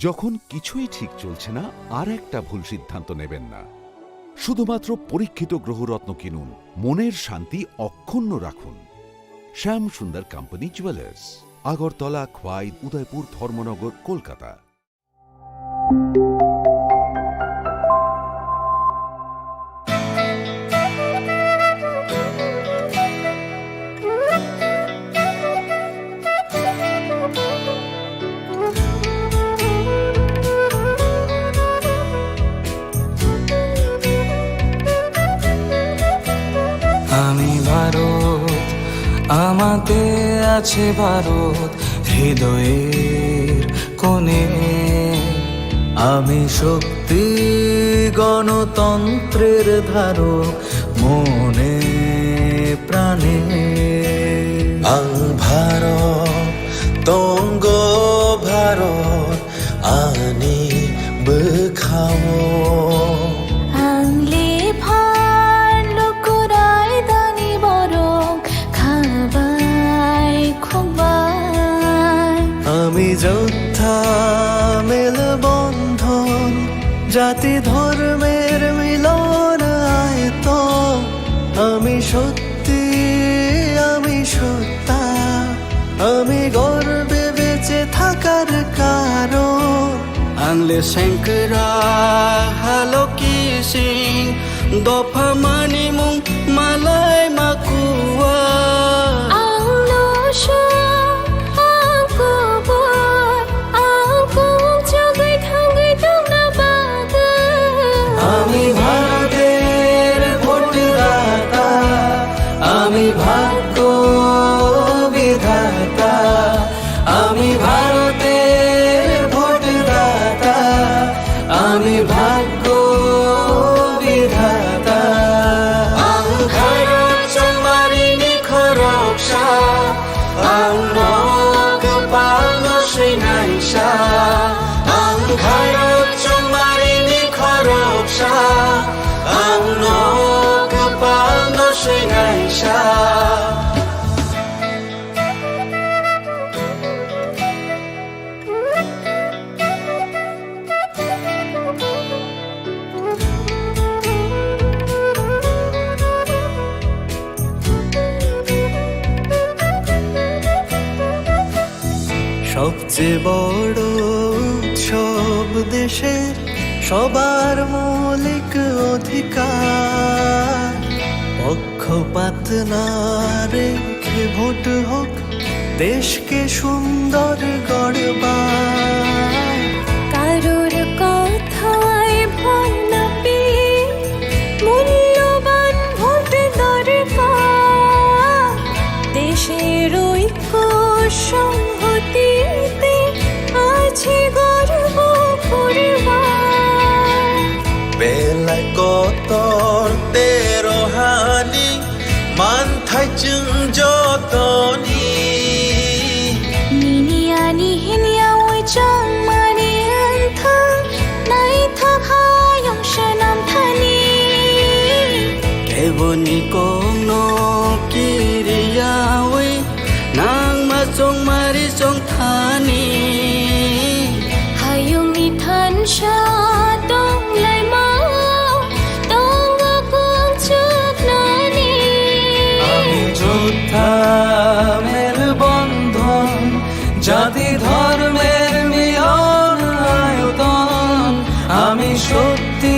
যখন কিছুই ঠিক চলছে না, আর একটা ভুল সিদ্ধান্ত নেবেন না। শুধুমাত্র পরীক্ষিত গ্রহরত্ন কিনুন, মনের শান্তি অক্ষুণ্ণ রাখুন। শ্যাম সুন্দর কোম্পানি জুয়েলার্স, আগরতলা, খোয়াই, উদয়পুর, ধর্মনগর, কলকাতা। আমি ভারত, আমাতে আছে ভারত হৃদয়ের কোণে। আমি শক্তি গণতন্ত্রের ধারক মনে প্রাণে। আং ভারত তঙ্গ ভারত আনি বখাও। আমি যোদ্ধা মেলবন্ধন, জাতি ধর্মের মিলন আয়তন। আমি সত্যি, আমি সত্তা, আমি গর্বে বেঁচে থাকার কারণ। আনলে শঙ্করা হালকি সিং, দফা মানি মুং মালাই মাকুয়া। আমি ভারতের ভোটদাতা, আমি ভাগ্য বিধাতা। আমি ভারতের ভোটদাতা, আমি ভাগ্য বিধাতা। আং ভারত চমারিনি খরকসা, আং নগ পালো শ্রীনাইসা। আং ভারত চমারিনি খরকসা, আং নগ পালো শ্রীনাইসা। সবচেয়ে বড় উৎসব দেশের, সবার মৌলিক অধিকার। পক্ষপাত না রেখে ভোট হোক, দেশকে সুন্দর গড়বার। কারোর কথায় ভয় না পেয়ে মূল্যবান ভোট দরকার। দেশের ঐক্য সংহতিতে আছে গর্ব করবার। বেলায় কতর তেরো হানি, মান থাইচুং যতনি। নিনিয়ানি হিনিয়া ওই চাং মানি আন্থাং, নাই থাকায়ং সনাম থানি। কেবনি কোনো কিরিয়া ওই নাং মা চং মারি চং থানি। হায়ুং নিথান সা দং লাই মাও, দং গকুং চুক নানি। আমি যোদ্ধা মেলবন্ধন, জাতি ধর্মের মিলন আয়তন। আমি সত্যি,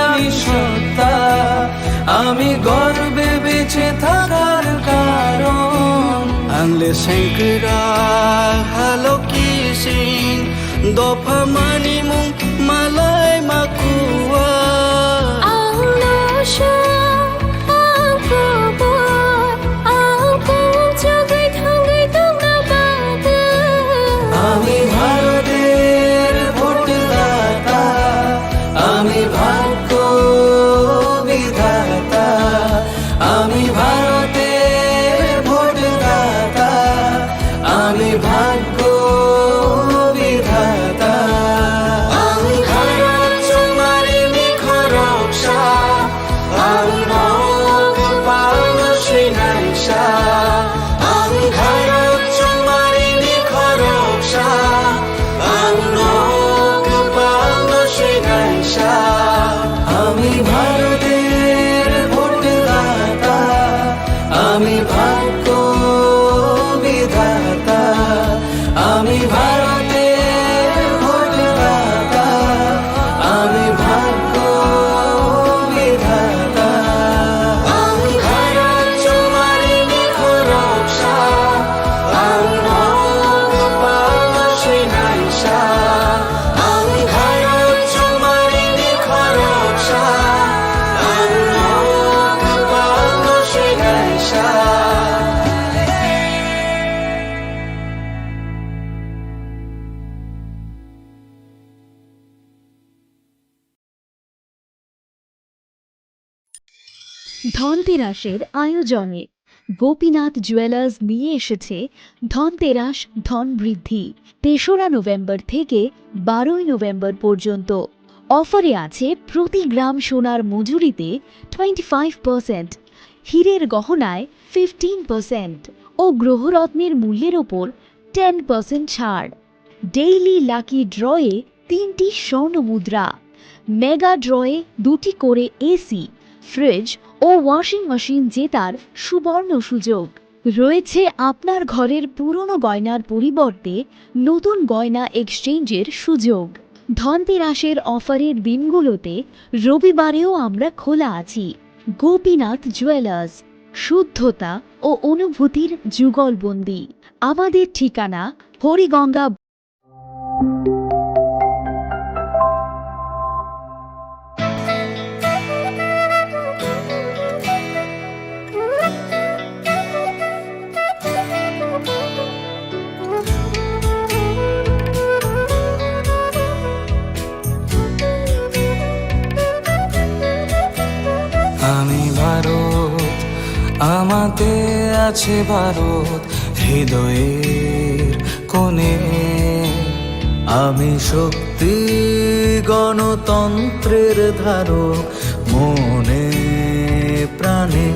আমি সত্তা, আমি গর্বে বেঁচে থাকার কারণ। আনলে শঙ্করা হালকি সিং, দফা মানি মুং মালাই মাকুয়া। আমি ভারতের ভোটদাতা, আমি ভাগ্য বিধাতা। আমি ভারতের ভোটদাতা, আমি ভাগ্য বিধাতা। আমি ভারত ধনতেরাসের আয়োজনে গোপীনাথ জুয়েলার্স নিয়ে এসেছে ধনতেরাস ধন বৃদ্ধি ৩রা নভেম্বর থেকে ১২ই নভেম্বর পর্যন্ত। অফারে আছে প্রতি গ্রাম সোনার মজুরিতে 25%, হীরের গহনায় 15% ও গ্রহরত্নের মূল্যের ওপর 10% ছাড়। ডেইলি লাকি ড্রয়ে 3টি স্বর্ণ মুদ্রা, মেগা ড্রয়ে 2টি করে এসি, ফ্রিজ ও ওয়াশিং মেশিন জেতার সুবর্ণ সুযোগ রয়েছে। আপনার ঘরের পুরনো গয়নার পরিবর্তে নতুন গয়না এক্সচেঞ্জের সুযোগ। ধনতেরাসের অফারের দিনগুলোতে রবিবারেও আমরা খোলা আছি। গোপীনাথ জুয়েলার্স, শুদ্ধতা ও অনুভূতির যুগলবন্দি। আমাদের ঠিকানা হরিগঙ্গা। আমি ভারত, আমাদের আছে ভারত হৃদয়ের কোণে। আমি শক্তি গণতন্ত্রের ধারক মনে প্রাণে।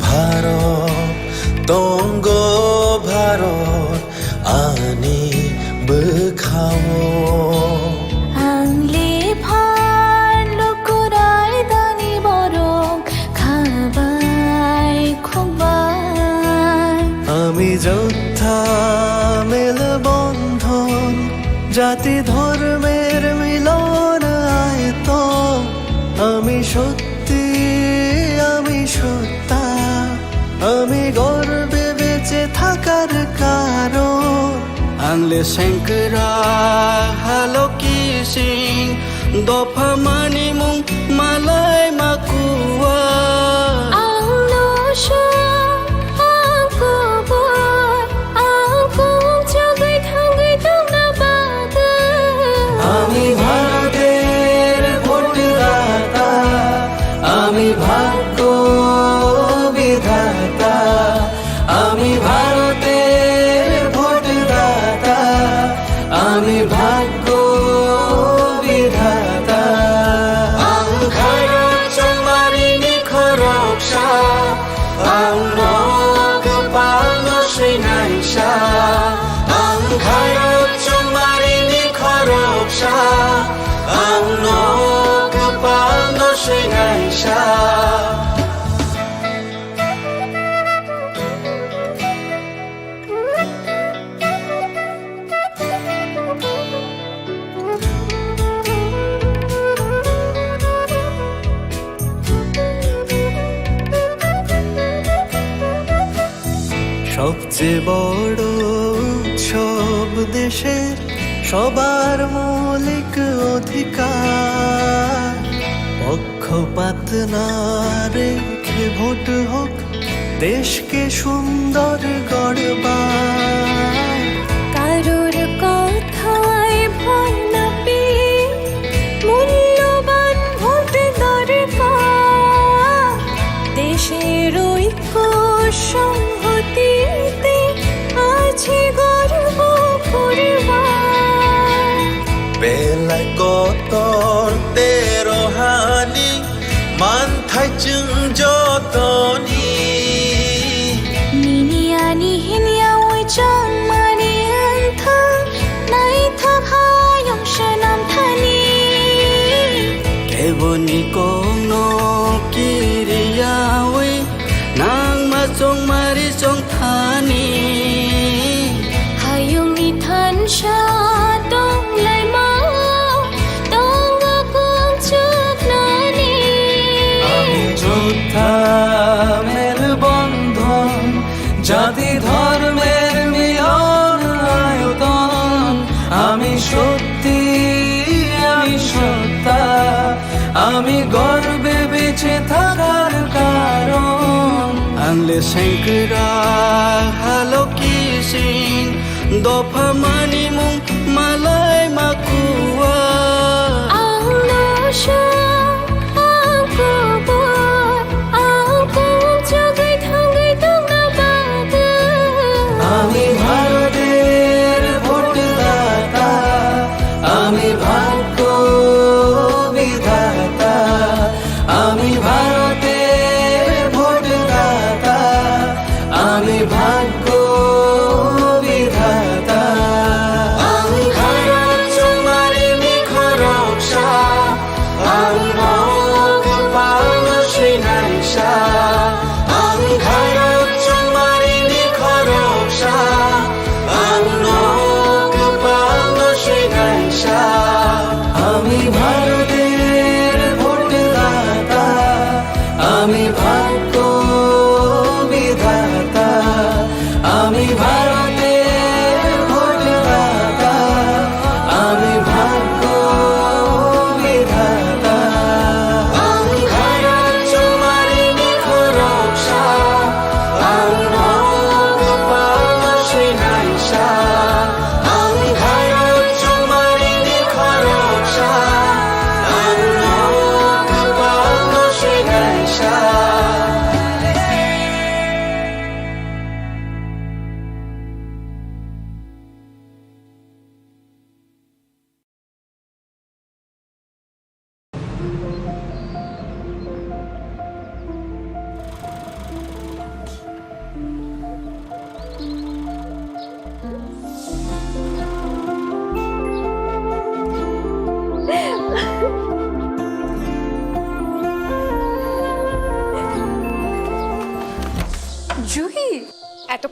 ভারত তঙ্গ ভারত আনি বখাও। আংলে ভার লোকরাই দানি বরং খাবাই খুবাই। আমি যোদ্ধা মেল বন্ধন, জাতি ধর্মের মিলন আয়তন। আমি সত্যি, আমি সত্তা, আমি গর্বে বেঁচে থাকার কারণ। আংলে শঙ্করা হালো কি সিং দফা মানি মুং মালাই মাকুয়া। আংলো সং আংকুবর আংকুং জগৈ থাঙ্গৈ তোমরা বাদ। আমি ভারতের ভোটদাতা, আমি ভাগ্য বিধাতা। আমি ভারতের ভোটদাতা, আমি ভাগ্য বিধাতা। ভারত চমারিনি খরকসা, নক পাল শ্রীনাইসা। ভারত চমারিনি খরকসা, নক পাল শ্রীনাইসা। সবচেয়ে বড় উৎসব দেশের, সবার মৌলিক অধিকার। পক্ষপাত না রেখে ভোট হোক, দেশকে সুন্দর গড়বার। কারোর কথায় ভয় না পেয়ে মূল্যবান ভোট দরকার। দেশের ঐক্য সংহতিতে আছে গর্ব করবার। বেলায় কতর তেরোহানি মানথায় চুং যতনি। নিনিয়ানি হিনিয়া ওই চং মানি আন্থাং নাই থাকায়ং সনাম থানি। কেবনি কোনো কিরিয়া ওই নাং মা চং মারি চং থানি। হায়ং ইথান সা দং লাই মাও দং আকুং চুক নানি। আমি যোদ্ধা মের বন্ধন, জাতি ধর্মের মিলন আয়তন। আমি সত্যি, আমি সত্তা, আমি গর্বে বেঁচে থাকার কারণ। আংলে শঙ্করা হালো কি সিং দফা মানি মুং মালাই মাকুয়া। আংলো সং আংকুবর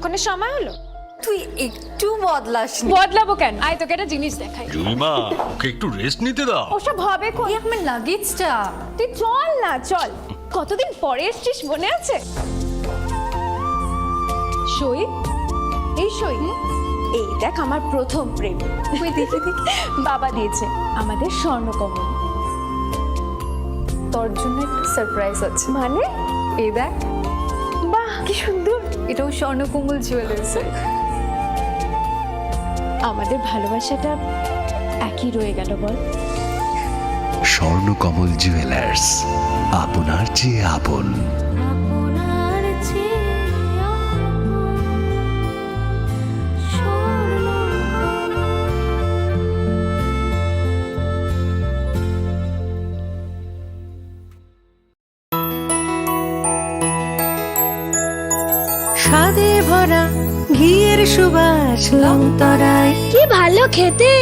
এতক্ষণে সময় হলো? তুই একটু বদলাস বদলাবো কেন? আয় তোকে একটা জিনিস দেখাই। জুইমা ওকে একটু রেস্ট নিতে দাও। ওসব হবে কোন? আমার লাগেজটা। তুই চল না, চল। কতদিন পরে এসছিস, মনে আছে? সই, এই সই, এই দেখ আমার প্রথম প্রেম। তুই দেখে দেখি বাবা দিয়েছে আমাদের স্বর্ণকমল। তোর জন্য একটা সারপ্রাইজ আছে। মানে? এই দেখ, বাহ কি সুন্দর। এটাও স্বর্ণকমল জুয়েলার্সে। আমাদের ভালোবাসাটা একই রয়ে গেল বল। স্বর্ণকমল জুয়েলার্স, আপনার চেয়ে আপন। স্বাদে ভরা ঘিয়ের সুবাস লংতরায়, কি ভালো খেতে।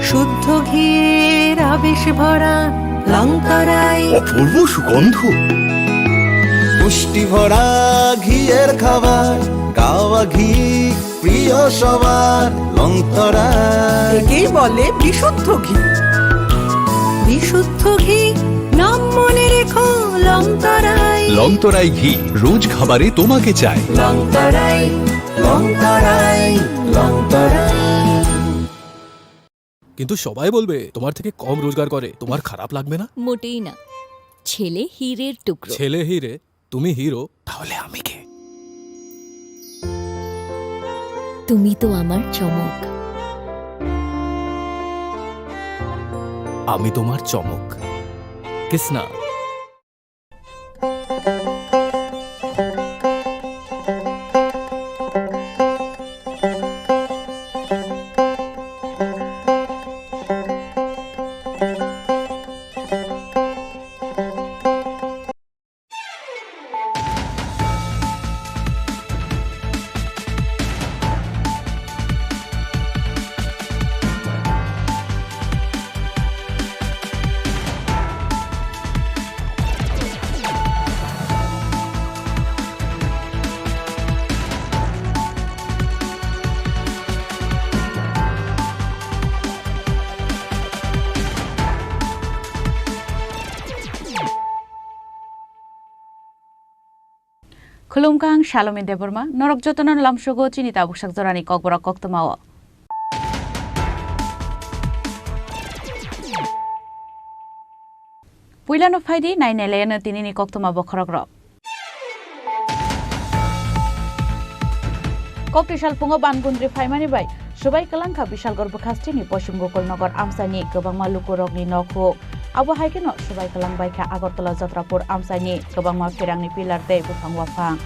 শুদ্ধ ঘিয়ের আবেশ ভরা লংতরায়। অপূর্ব সুগন্ধ। পুষ্টি ভরা ঘিয়ের খাবার, গাওয়া ঘি প্রিয় সবার লংতরা। একেই বলে বিশুদ্ধ ঘি। বিশুদ্ধ ঘি নাম মনে রেখো লংতরায়। লংতরাই ঘি রোজ খাবারে তোমাকে চাই। লংতরায়, লংতরাই লংতরাই। কিন্তু সবাই বলবে তোমার থেকে কম রোজগার করে, তোমার খারাপ লাগবে না? মোটেই না, ছেলে হীরের টুকরো। ছেলে হিরে, তুমি হিরো, তাহলে আমি কে? তুমি তো আমার চমক। আমি তোমার চমক। Kisna? Khulumkang Shalom Deborma, Norok Jotonon Lamshogo Chinita Bushak Zorani Kokbora Koktomawa. Puilano Faidi, 9 Elena Tinini Koktoma Bokorogro. Koktishal Pungo Bangundri Faimani Bay, Shubai Kalanka Bishal Gorbukastini, Poshum Gokol Nogor Amsani, Gobama Lukurogni Noko. Abu Haikino, Shubai Kalang Baika Agotala Zatrapur Amsani, Gobama Firangni Pilar de Bufang Wafang.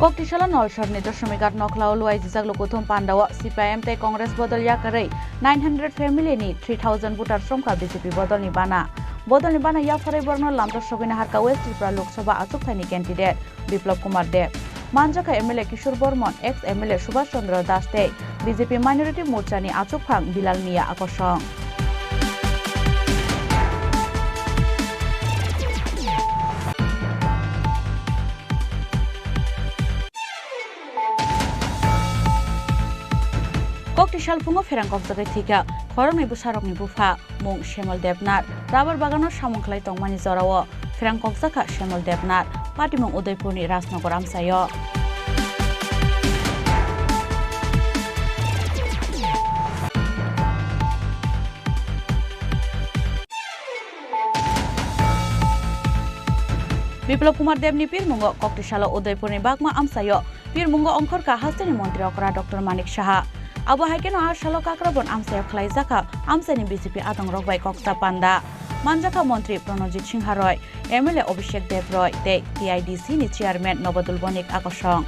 Koktishala Nolshar Nito Shumigat Nokla Luai Zaglo Kutum Pandawa, CPIM Te Congress Bodol Yakare, 900 family ni 3000 voters from BJP Bodol Nibana. Bodol Nibana Yafare Borno Lamta Shobina Harka West Tripura Lok Sabha Achuk Thani candidate Biplab Kumar Dev. Manjaka MLA Kishore Bormon, ex MLA Subhash Chandra Das Te, BJP Minority Morcha ni Achuk Phang Bilal Mia Akoshong. Koktishal Pungo Ferangkok Jagai Thika, Khorongni Busarokni Bufa, Mung Shemal Devnar, Rabar Bagano Shamunklai Tongmani Zorawo, Ferangkok Jaka Shemal Devnar, Patimong Udaipurni Rasnogor Amsayo. Biplab Kumar Dev ni Pirmungo Koktishala Udaipurni Bagma Amsayo, Pirmungo Ongkor ka Hastani Montri Okra Dr. Manik Shaha. Abu Haikeno ar Shalok Akrabon Amsayo Khlai Jaka, Amsani BJP Adong Rokbai Koksa Panda. Manjaka Montri Pranojit Singha Roy, MLA Abhishek Dev Roy, Te TIDC ni Chairman Nobadul Bonik Akoshong.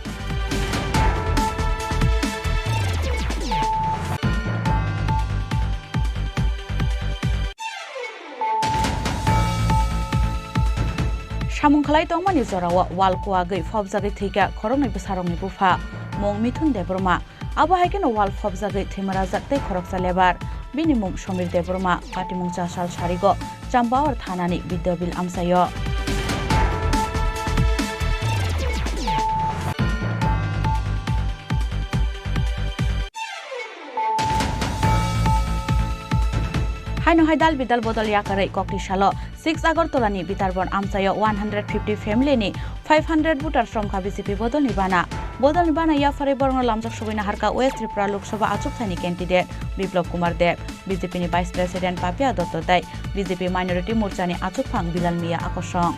Shamungkhlai Tongmani Zorawa Walkua Gai Fobjagi Thika Khorongni Busarongni Bufa Mong Mithun Debroma abo haikeno wal phobjagoi themara jaktei khoroksa lebar bini mung Somir Debroma katimung chasal sarigo Chambawar thanani Vidyabil amsayo Haino haidal bidal bodol yakarai kokti shalo 6 Agartolani Bitarbon amsayo 150 family ni 500 voter from BJP bodol ni bana ya fare borno lamjak sobina harka West Tripura Lok Sabha achuk thani candidate Biplab Kumar Dev BJP ni vice president Papia Dotto Dai BJP minority morcha ni achuk phang Bilal Mia akosong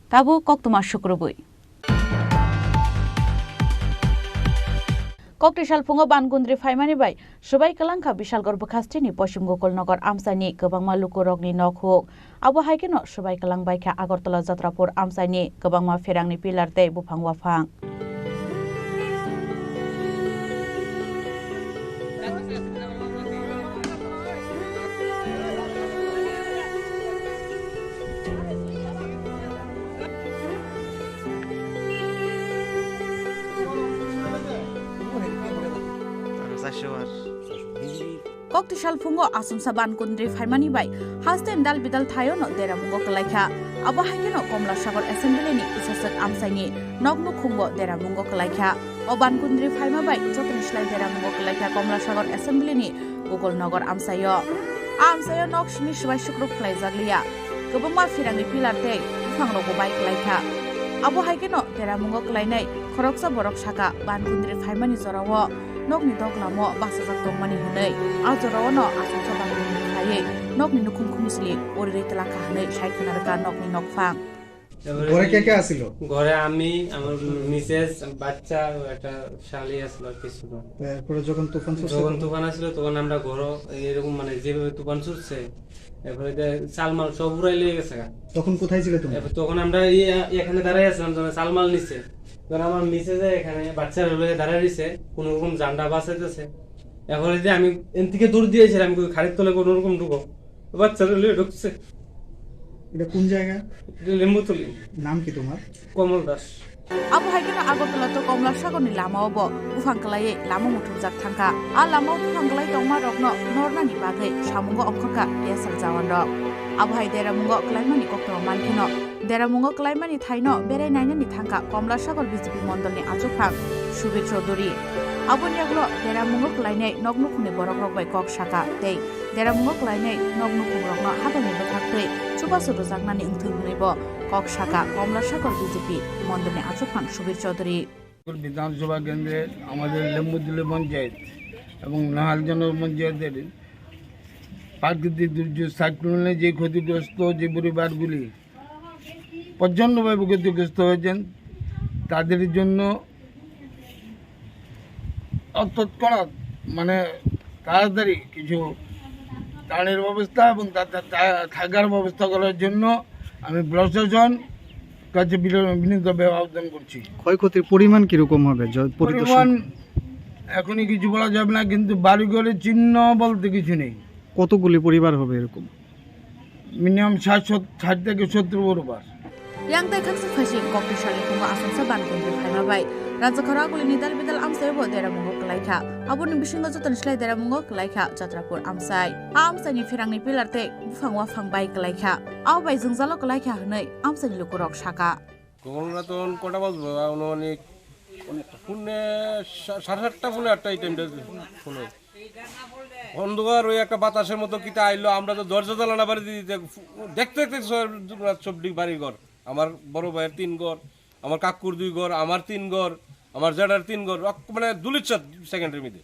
Tabu koktuma shukrubui Koktishal Pungo Bangundri Faimani Bai Subai Kalangka Bishal Gorbukastini Poshim Gokul Nogor Amsani Kabangma Lukurogni Nokhuk Abo Haikeno Subai Kalang Baika Agartala Jatrapur Amsani Kabangma Ferangni Pilar Dei Bupang Wafang Koktishal Pungo Asumsa Bangundri Faimani Bai Hasten Dal Bidal Thayo no Dera Mungo Kalaikha Abo Haikeno Komla Sagar Assembly ni Isasak Amsani Nognu Khungo Dera Mungo Kalaikha O Bangundri Faima Bai Jotnishlai Dera Mungo Kalaikha Komla Sagar Assembly ni Gogol Nogor Amsayo Nog Shmi Shbai Shukru Khlai Jaglia Gobama Firangi Pilar Dei Phanglogo Bai Kalaikha Abo Haikeno Dera Mungo Kalainai Khoroksa Borok Shaka Bangundri Faimani Zorawo Nokni doglamo basajak tongmani hanei ajorawono asumsa banguni haye nokni nukhum khumsli orire telaka hanei saikhanarka nokni nokfang ঘরে কে কে আছিল ঘরে আমি আমার Mrs বাচ্চা একটা শালি আসলো কিছু তারপরে যখন তুফান আসলো তখন আমরা ঘর এরকম মানে যেভাবে তুফান ছুটছে এরপরে চালমাল সব উড়াই লিয়ে গেছে তখন কোথায় ছিলে তুমি তখন আমরা এখানে দাঁড়াই আছিলাম যখন চালমাল নিচ্ছে তখন আমার মিসেস এখানে বাচ্চারা দাঁড়াই রয়েছে কোন রকম জান্ডা বাঁচাইতেছে এরপরে যে আমি এন থেকে দূর দিয়েছিলাম আমি খাড়ির তলে কোন রকম ঢুকো বাচ্চারা ঢুকছে এটা কোন জায়গা লেম্বুতলি নাম কি তোমার Kamal Das Abo Haikeno Agartala to Komla Sagar ni lama obo Ufangkalai lama muthujak thangka a lama ufangkalai tongma rokno nornani bagai samungo okhorka yasal jawando Abo Hai Dera Mungo Klaimani kokto mankino Dera Mungo Klaimani thaino berai nainani thangka Komla Sagar BJP mondol ni achufang Subir Chaudhuri Abo niaglo Dera Mungo Klainai nognu khuni borok rok bai kok saka tei Dera Mungo Klainai nognu khungrokno habani bethaktei Chubasudu jagnani ungthung hunibo Kok Shaka Komla Sagar BJP মন্দনে আচুফান Subir Chowdhury বিধানসভা কেন্দ্রে আমাদের লেম্বুতলি পঞ্চায়েত এবং নাহালজনক পঞ্চায়েতের প্রাকৃতিক দুর্যোগ সাইক্লোনে যে ক্ষতিগ্রস্ত যে পরিবারগুলি প্রচণ্ডভাবে ক্ষতিগ্রস্ত হয়েছেন তাদের জন্য তৎক্ষণাৎ মানে তাড়াতাড়ি কিছু ত্রাণের ব্যবস্থা এবং থাকার ব্যবস্থা করার জন্য আমি প্রশাসন কাছে বিনীতভাবে আবেদন করছি ক্ষয়ক্ষতির পরিমাণ কিরকম হবে পরিমাণ এখনই কিছু বলা যাবে না কিন্তু বাড়িঘরের চিহ্ন বলতে কিছু নেই কতগুলি পরিবার হবে এরকম মিনিমাম 60 থেকে 70 পরিবার yang tai khak sakhasi kokti shali kungo asumsa Bangundri Faima Bai Raja Kharaguli ni dal bidal amsai bo Dera Mungo Kalaikha abo ni bisingo joton slai Dera Mungo Kalaikha Jatrapur amsai ni firangni pilar te bufangwa phangbai Kalaikha aw bai jungjalo Kalaikha hnei amsai ni lukurok saka গণনাতন কটা বাজবো অনেক ফোনে 7:30 ফোনে 8টা টাইমটা ফোনে অন্ধকার ওই একটা বাতাসের মতো কিটা আইলো আমরা তো দরজা জ্বালানা বাড়ি দেখতে দেখতে সব বাড়ি ঘর আমার বড় ভাইয়ের 3 ঘর আমার কাকুর 2 ঘর আমার 3 ঘর আমার জেঠার 3 ঘর মানে দুলিচ্ছা সেকেন্ডের মধ্যে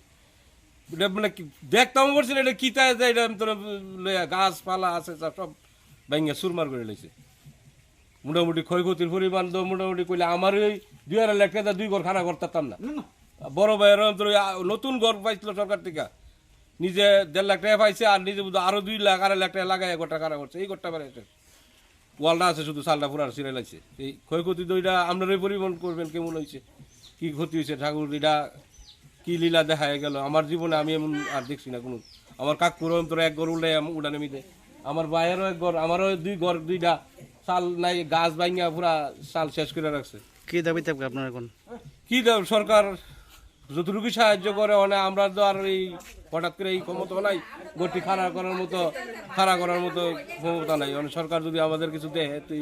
এটা মানে দেখতাম বলছি এটা কিটা যায় এটা তোর গাছপালা আছে সব ভাঙিয়া সুরমার করে লইছে মোটামুটি ক্ষয়ক্ষতির পরিমাণ তো মোটামুটি কইলে আমার ওই 2.5 লাখ টাকা 2 ঘর খানা করতাম না বড় ভাইয়ের নতুন ঘর পাইছিল সরকার থেকে নিজে 1.5 লাখ টাকা পাইছে আর নিজে আরো 2 লাখ 2.5 লাখ টাকা লাগাই গোটা খানা করছে এই ঘরটা বেড়ে ওয়ালটা আছে শুধু সালটা পুরার ছিঁড়ে লাগছে এই ক্ষয়ক্ষতি তো এটা আপনারাই পরিমাণ করবেন কেমন হয়েছে কি ক্ষতি হয়েছে ঠাকুর এটা কি লীলা দেখা গেল আমার জীবনে আমি এমন আর দেখছি না কোনো আমার কাকুর অন্তর এক ঘর উল্টে উড়ানে মিতে আমার ভাইয়েরও এক ঘর, আমারও দুই ঘর, দুইটা চাল নাই, গাছ ভাঙিয়া পুরা চাল শেষ করে রাখছে। কি দাবি থাকবে আপনার এখন? কি দাও, সরকার যতটুকু সাহায্য করে, মানে আমরা তো আর এই হঠাৎ করে এই ক্ষমতা নাই, গতি খাড়া করার মতো ক্ষমতা নাই। মানে সরকার যদি আমাদের কিছু দেয়, তুই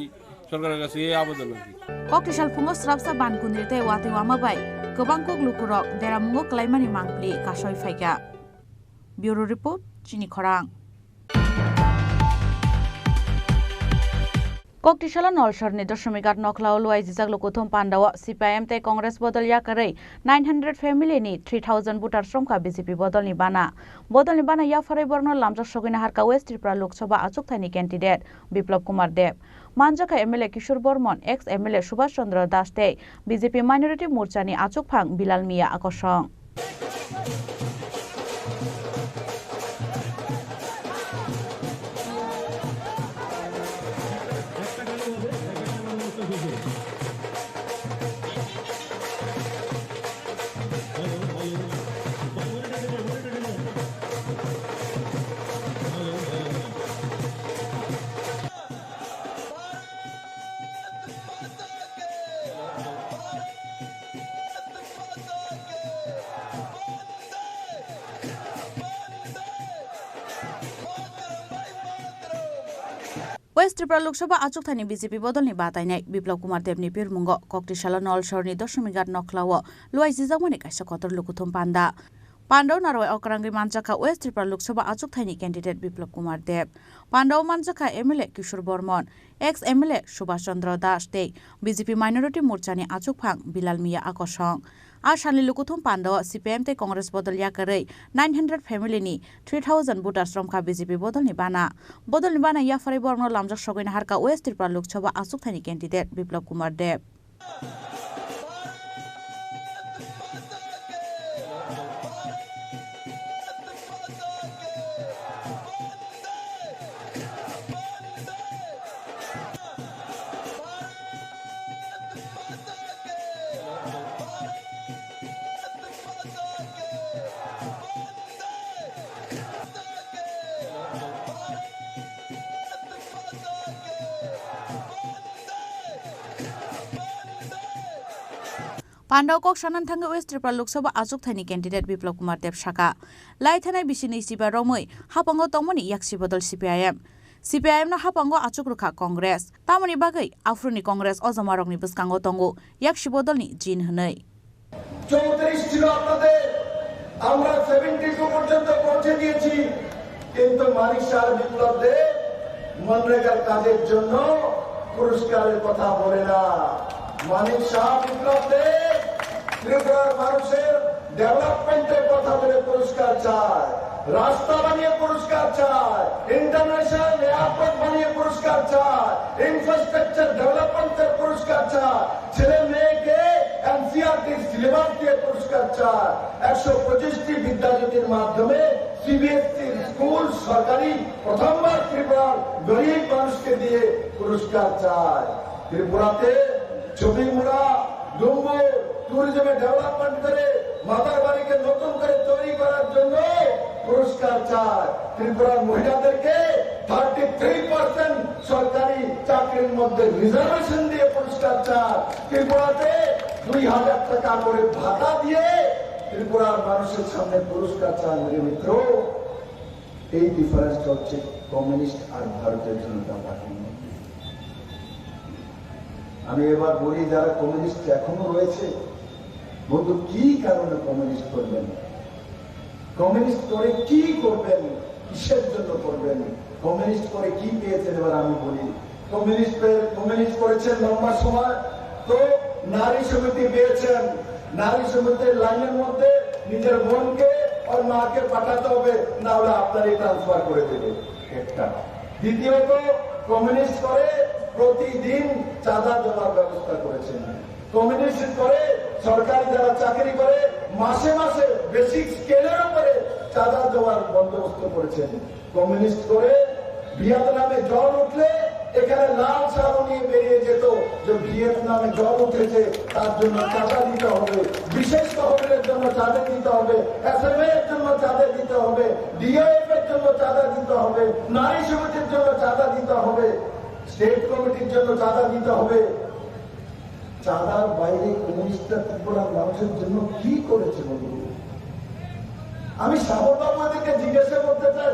সরকারের কাছে এই আবেদন আর কি। ককটিশাল ফুঙ্গ স্রাবসা বানকুন্দিতে ওয়াতে ওয়ামাবাই গোबां কগলুকুরক দেরামুঙ্গ ক্লাইমানি মাংপ্লি কাসয় ফাইকা। ব্যুরো রিপোর্ট, চিনি খরাং। ককটিশালা নলসরনি 0.8 নখলাও লুয়াই জিজাগলো কোথম পান্ডাও সিপিআইএম তে কংগ্রেস বদল याकरै 900 ফ্যামিলিনি 3000 ভোটার শ্রমকা বিজেপি বদলনি বানা ইয়াফাरै বর্ণ লামজাক সগিনা হারকা ওয়েস্ট ত্রিপুরা লোকসভা আচুকথানি ক্যান্ডিডেট বিপ্লব কুমার দেব, মানজাকা MLA Kishore Barman, ex MLA Subhash Chandra Das তে বিজেপি মাইনরিটি মোর্চানি আচুকফাং বিলাল মিয়া আকর্ষণ। ওয়েস্ট ত্রিপুরা লোকসভা আচুকথানি বিজেপি বদলনি বাতাইনাই বিপ্লব কুমার দেবনি বিরমুঙ্গ ককটিশালা নলসরনি 0.8 নখলাও লুয়াই জিজাগমানি কাইসা কতর লুকুথম পান্ডাও নারওয়াই অকরাঙ্গি মানজাকা ওয়েস্ট ত্রিপুরা লোকসভা আচুকথানি ক্যান্ডিডেট বিপ্লব কুমার দেব, পান্ডাও মানজাকা MLA Kishore Barman, ex MLA Subhash Chandra Das তে বিজেপি মাইনরিটি মোর্চানি আচুকফাং বিলাল মিয়া আকর্ষণ। আর সানি লুকুথম পান্ডাও সিপিআইএম তে কংগ্রেস বদল याकरै 900 ফ্যামিলিনি 3000 ভোটার শ্রমকা বিজেপি বদলনি বানা ইয়াফাरै বর্ণ লামজাক সগিনা হারকা ওয়েস্ট ত্রিপুরা লোকসভা আচুকথানি ক্যান্ডিডেট বিপ্লব কুমার দেব। পান্ডাও কক সানান থাঙ্গে ওয়েস্ট ত্রিপুরা লোকসভা আচুকথানি ক্যান্ডিডেট বিপ্লব কুমার দেব শাখা লাইথানাই বিসিনি সিবা রमै হাপাঙ্গ তমনি ইয়াকসি বদল সিপিআইএম না হাপাঙ্গ আচুক রুখা কংগ্রেস তামনি বাগै আফ্রুনি কংগ্রেস অজমারকনি বসকাঙ্গ তঙ্গো ইয়াকসি বদলনি জিন হनै। 34 ছিল আপনাদের, আমরা 72 পর্যন্ত পৌঁছে গিয়েছি, কিন্তু মানিক শাহ বিপ্লব দেব মনরেগার কাজের জন্য পুরস্কারের কথা বলে না। মানিক শাহ বিপ্লব দেব ত্রিপুরার মানুষের ডেভেলপমেন্টের কথা বলে পুরস্কার চায়, রাস্তা বানিয়ে পুরস্কার চায়, ইন্টারন্যাশনাল এয়ারপোর্ট বানিয়ে পুরস্কার চায়, ইনফ্রাস্ট্রাকচার ডেভেলপমেন্টের পুরস্কার চায়, ছেলে মেয়েকে এনসিআরটি সিলেবাস দিয়ে পুরস্কার চায়, 125টি বিদ্যাজ্যোতির মাধ্যমে সিবিএসসি স্কুল সরকারি প্রথমবার ত্রিপুরার গরিব মানুষকে দিয়ে পুরস্কার চায়। ত্রিপুরাতে ছবিমুড়া ডুম্বু ট্যুরিজমে ডেভেলপমেন্ট করে মাতার বাড়িকে নতুন করে তৈরি করার জন্য পুরস্কার চায়। ত্রিপুরার মহিলাদেরকে 33% সরকারি চাকরির মধ্যে রিজার্ভেশন দিয়ে পুরস্কার চায়। ত্রিপুরাতে 2000 টাকা করে ভাতা দিয়ে ত্রিপুরার মানুষের সামনে পুরস্কার চায়। মেরে মিত্র, এই ডিফারেন্সটা হচ্ছে কমিউনিস্ট আর ভারতীয় জনতা পার্টির মধ্যে। আমি এবার বলি, যারা কমিউনিস্ট এখনো রয়েছে, বন্ধু কি কারণে কমিউনিস্ট করবেন? কমিউনিস্ট করে কি করবেন? কিসের জন্য করবেন? কমিউনিস্ট করে কি পেয়েছেন? এবার আমি বলি, কমিউনিস্ট করেছেন লম্বা সময়, তো নারী সমিতি পেয়েছেন। নারী সমিতির লাইনের মধ্যে নিজের বোনকে আর মাকে পাঠাতে হবে, না হলে আপনারই ট্রান্সফার করে দেবে একটা। দ্বিতীয়ত, কমিউনিস্ট করে প্রতিদিন চাঁদা দেওয়ার ব্যবস্থা করেছেন। কমিউনিস্ট করে সরকারি যারা চাকরি করে মাসে মাসে বেসিক স্কেলের উপরে চাঁদা দেওয়ার বন্দোবস্ত করেছেন। কমিউনিস্ট করে ভিয়েতনামে জল উঠলে এখানে লাল সারও নিয়ে বেরিয়ে যেত যে ভিয়েতনামে জল উঠেছে, তার জন্য চাঁদা দিতে হবে, বিশেষ তহবিলের জন্য চাঁদা দিতে হবে, এসএমএ এর জন্য চাঁদা দিতে হবে, ডিওএফ এর জন্য চাঁদা দিতে হবে, নারী সমিতির জন্য চাঁদা দিতে হবে, স্টেট কমিটির জন্য চাঁদা দিতে হবে। চাঁদার বাইরে কমিউনিস্টরা ত্রিপুরার মানুষের জন্য কি করেছে বলুন? আমি সাবধানকে জিজ্ঞাসা করতে চাই,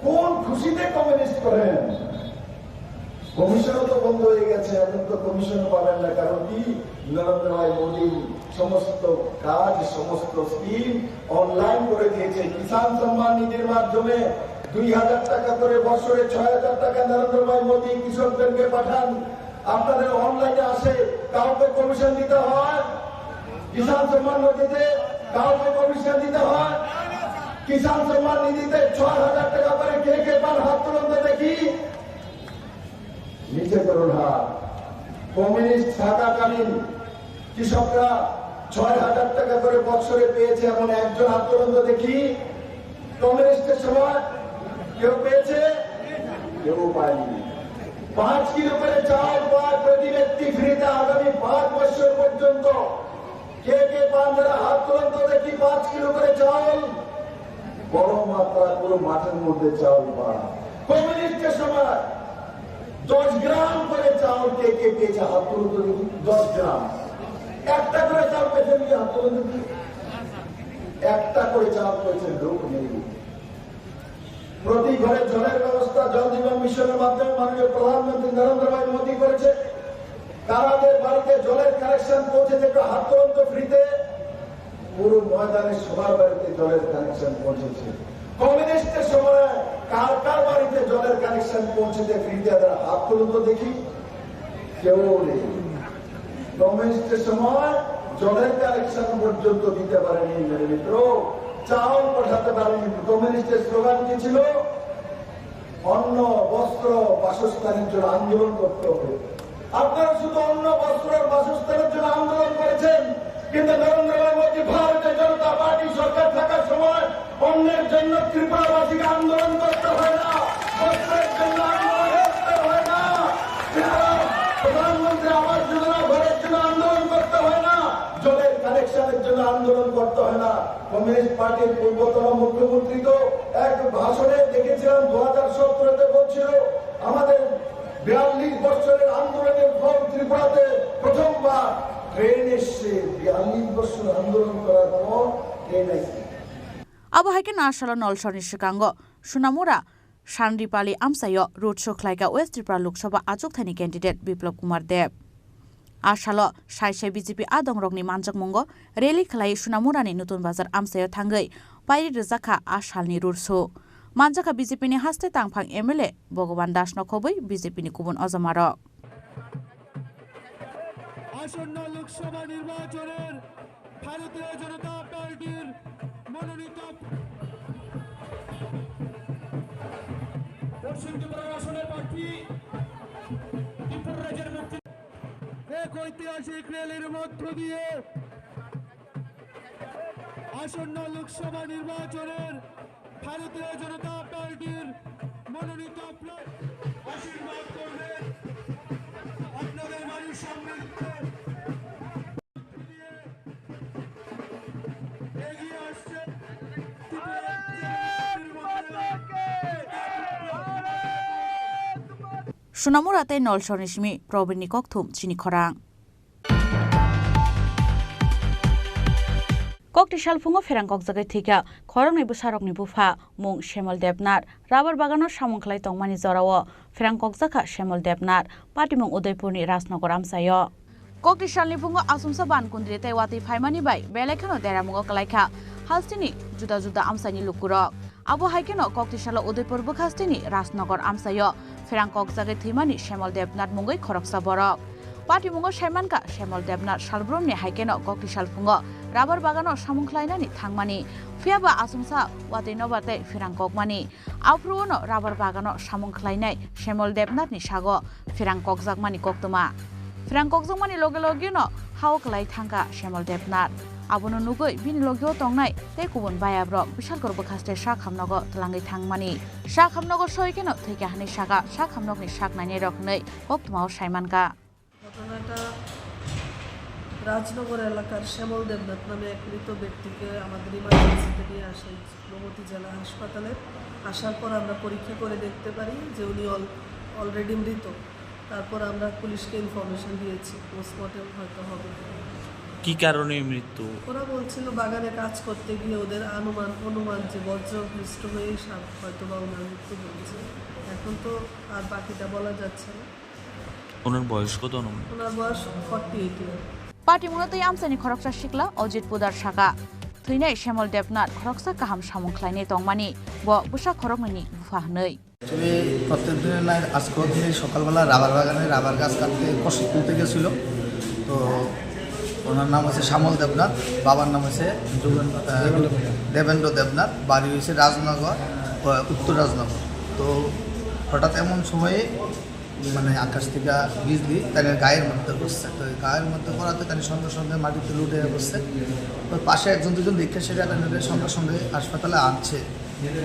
কোন খুশিতে কমিউনিস্ট করেন? কমিশনও তো বন্ধ হয়ে গেছে, এখন তো কমিশনও পাবেন না। কারণ কি, নরেন্দ্র ভাই মোদী সমস্ত কাজ, সমস্ত স্কিম অনলাইন করে দিয়েছে। কিষাণ সম্মান নিধির মাধ্যমে 2000 টাকা করে বছরে 6000 টাকা নরেন্দ্র ভাই মোদী কৃষকদেরকে পাঠান। আপনাদের অনলাইনে আসে, কাউকে কমিশন দিতে হয়? কিষাণ সম্মান নিধিতে কাউকে কমিশন দিতে হয়? কিষাণ সম্মান নিধিতে 6000 টাকা করে কে কে পান? হাত তুলুন তো দেখি। নিচে করুন হাত। কমিউনিস্ট থাকাকালীন কৃষকরা 6000 টাকা করে বছরে পেয়েছে এমন একজন হাত তুলুন তো দেখি। কমিউনিস্টের সময় কেউ পেয়েছে? কেউ পায়নি। 5 কিলো করে চাল পায় প্রতি ব্যক্তি ফ্রিতে আগামী 5 বছর পর্যন্ত। কে কে পান? যারা হাত তুলুন তো দেখি। 5 কিলো করে চাল, বড় মাত্রা পুরো মাঠের মধ্যে চাল পায়। কমিউনিস্টের সময় 10 গ্রাম করে চাউল কে কে পেয়েছে? হাত তুলুন তো দেখি। 10 গ্রাম। একটা করে চাল পেয়েছে নাকি? হাত তুলুন দেখি। একটা করে চাল পেয়েছে লোক নেই। প্রতি ঘরে জলের ব্যবস্থা জল জীবন মিশনের মাধ্যমে মাননীয় প্রধানমন্ত্রী নরেন্দ্র ভাই মোদী করেছে। কারাদের বাড়িতে জলের কানেকশন পৌঁছেছে। হাত তুলুন তো ফ্রিতে। পুরো ময়দানে সবার বাড়িতে জলের কানেকশন পৌঁছেছে। কমিউনিস্টের সময় কার কার বাড়িতে জলের কানেকশন পৌঁছেছে ফ্রিতে? হাত তুলুন তো দেখি। কেউ নেই। কমিউনিস্টের সময় জলের কানেকশন পর্যন্ত দিতে পারেনি মেরে মিত্র, চাউল পাঠাতে পারেনি। কমিউনিস্টের স্লোগান কি ছিল? অন্ন, বস্ত্র, বাসস্থানের জন্য আন্দোলন করতে হবে। আপনারা শুধু অন্ন, বস্ত্র আর বাসস্থানের জন্য আন্দোলন করেছেন, কিন্তু নরেন্দ্র ভাই মোদী ভারতীয় জনতা পার্টি সরকার থাকার সময় অন্যের জন্য ত্রিপুরাবাসীকে আন্দোলন করতে হয় না, বস্ত্রের জন্য আন্দোলন করতে হয় না, প্রধানমন্ত্রী আবাস যোজনা ঘরের জন্য আন্দোলন করতে হয় না, জলের কানেকশনের জন্য আন্দোলন করতে হয় না। কমিউনিস্ট পার্টির পূর্বতন মুখ্যমন্ত্রী তো এক ভাষণে দেখেছিলাম 2017-তে বলছিল, আমাদের 42 বছরের আন্দোলনের ফল ত্রিপুরাতে প্রথমবার ট্রেন এসছে। 42 বছর আন্দোলন করার পর ট্রেন এসছে। আবহাওয়াকে নাশাল নলসরনি সিকাঙ্গ সুনামুরা শান্ডিপালি আমসায় রোড শো খ্লাইকা ওয়েস্ট ত্রিপুরা লোকসভা আচুকথানি ক্যান্ডিডেট বিপ্লব কুমার দেব। আশাল সাইসাই বিজেপি আদং রংনি মানজাক মঙ্গ রেলি খ্লাই সুনামুরানি নতুন বাজার আমসায় থাঙ্গै পাইরি রেজাखा आशालनि रोड शो मानजाखा বিজেপিनि हास्ते तांफां एमएलए भगवान दास नखबै বিজেপিनि गुबुन अजमारक। আসন্ন লোকসভা নির্বাচনের ভারতীয় জনতা পার্টির মনোনীত পশ্চিম ত্রিপুরা আসনের প্রার্থী ত্রিপুরা রাজ্যের মুক্তি এক ঐতিহাসিক র্যালির মধ্য দিয়ে আসন্ন লোকসভা নির্বাচনের ভারতীয় জনতা পার্টির মনোনীত আশীর্বাদ করবেন আপনাদের বাড়ির সামনে এগিয়ে আসছে সুনামুরাতে নলসরনিসমি প্রবীণনি ককথুম চিনি খরাং ককটি সালফুঙ্গ ফেরাং ককজাগাই থিকা খরংনি বুসারকনি বুফা মুং শ্যামল দেবনাথ রাবার বাগানের সামংখ্লাই তংমানি জরাও ফেরাং ককজাখা শ্যামল দেবনাথ পাটিমুং উদয়পুরনি রাজনগর আমসায় ককটি সালনিফুঙ্গ আসুমসা বানকুন্দ্রি তেওয়াতি ফাইমানি বাই বেলাইখানো দেরামুঙ্গ কলাইখা হালস্তিনি जुदा जुदा আমসাইনি লুকুরক আবু হাইকেন ককটি সাল উদয়পুর বুখাস্তিনি রাজনগর আমসায় ফেরাং ককজাগাই থিমানি শ্যামল দেবনাথ মুঙ্গৈ খরকসা বরক পাটিমুঙ্গ সাইমানকা শ্যামল দেবনাথ সালব্রমনি হাইকেন ককটি সালফুঙ্গ রাবার বাগানো সামুংখ্লাইনানি থাংমানি ফিয়াবা আসুমসা ওয়াতেनबाते ফেরাং ককমানি আফ্রুওনো রাবার বাগানো সামুংখ্লাইনাই শ্যামল দেবনাথনি সাগো ফেরাং ককজাকমানি কক্তমা ফেরাং ককজাকমানি লগে লগেनो হাওকলাই থাঙ্কা শ্যামল দেবনাথ আবনো নুগৈ বিনি লগেও তংনাই তে কুবুন বায়াব্রক বিশাল করব খাস্তে শাক হামনগ তলাঙ্গै থাংমানি শাক হামনগ সয়কেনো থৈকা হানি শাকা শাক হামনগনি শাক নাইনে রখनै কক্তমাও সাইমানকা। ঘটনাটা রাজনগর এলাকার শ্যামল দেবনাথ নামে এক মৃত ব্যক্তিকে আমাদের ইমার্জেন্সিতে নিয়ে আসে প্রগতি জেলা হাসপাতালে। আসার পর আমরা পরীক্ষা করে দেখতে পারি যে উনি অলরেডি মৃত। তারপর আমরা পুলিশকে ইনফরমেশন দিয়েছি, পোস্টমর্টেম হয়তো হবে। কি কারণে মৃত্যু? ওরা বলছিল বাগানে কাজ করতে গিয়ে ওদের অনুমান যে বজ্রপৃষ্ট হয়েই হয়তো বা ওনার মৃত্যু হয়েছে। এখন তো আর বাকিটা বলা যাচ্ছে না। ওনার বয়স কত? ওনার বয়স 48 ইয়ার। पार्टी मुनतै आमसानि खरकसा सिक्ला अजित पुदार सागा थैनाय श्यामल देबनाथ खरकसा काहाम सामुंख्लायनि तंमानि ब बुसा खरकनि बुफाहनै প্রত্যেক দিনের নাই আজকেও তিনি সকালবেলা রাবার বাগানে রাবার গাছ কাটতে কষ্ট তুলতে গেছিল। তো ওনার নাম হচ্ছে শ্যামল দেবনাথ, বাবার নাম হচ্ছে দেবেন্দ্র দেবনাথ, বাড়ি হয়েছে রাজনগর, উত্তর রাজনগর। তো হঠাৎ এমন সময়ে মানে আকাশ থেকে বিজলি তাদের গায়ের মধ্যে বসছে। তো গায়ের মধ্যে পড়াতে তাদের সঙ্গে সঙ্গে মাটিতে লুটে বসছে। তো পাশে একজন দুজন দেখে সেটা তাদের সঙ্গে সঙ্গে হাসপাতালে আনছে,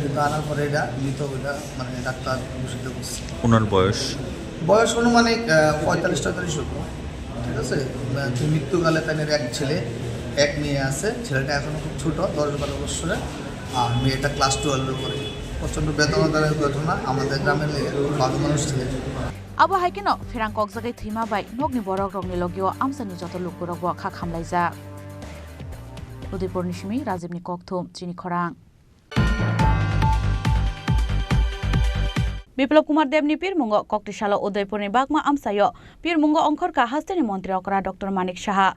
কিন্তু আনার পরে এটা মৃত ওইটা মানে ডাক্তার ঘোষিত করছে। ওনার বয়স অনুমানিক 45-43 হবে, ঠিক আছে। মৃত্যুকালে তাদের এক ছেলে এক মেয়ে আছে। ছেলেটা এখনও খুব ছোটো, 10-12 বছরের, আর মেয়েটা ক্লাস 12-এ পড়ে। প্রচণ্ড বেদনাদায়ক ঘটনা, আমাদের গ্রামের লেগে ভালো মানুষ ছিলেন। আবু হাইকেনো ফেরাং কক্সজাगाय थैमा बाय नगनि बरक रगनि लगियो आमसानि जत लुकबरक खा खामलायजा उदयपुरनि सिमी राजीवनि ककथुम चिनि खरां বিপ্লব কুমার দেবনি পীরমুঙ্গ ককটিশালা উদয়পুরনি বাগমা আমসায় পীরমুঙ্গ অঙ্করকা হাস্তেনি মন্ত্রী অকরা ডক্টর মানিক সাহা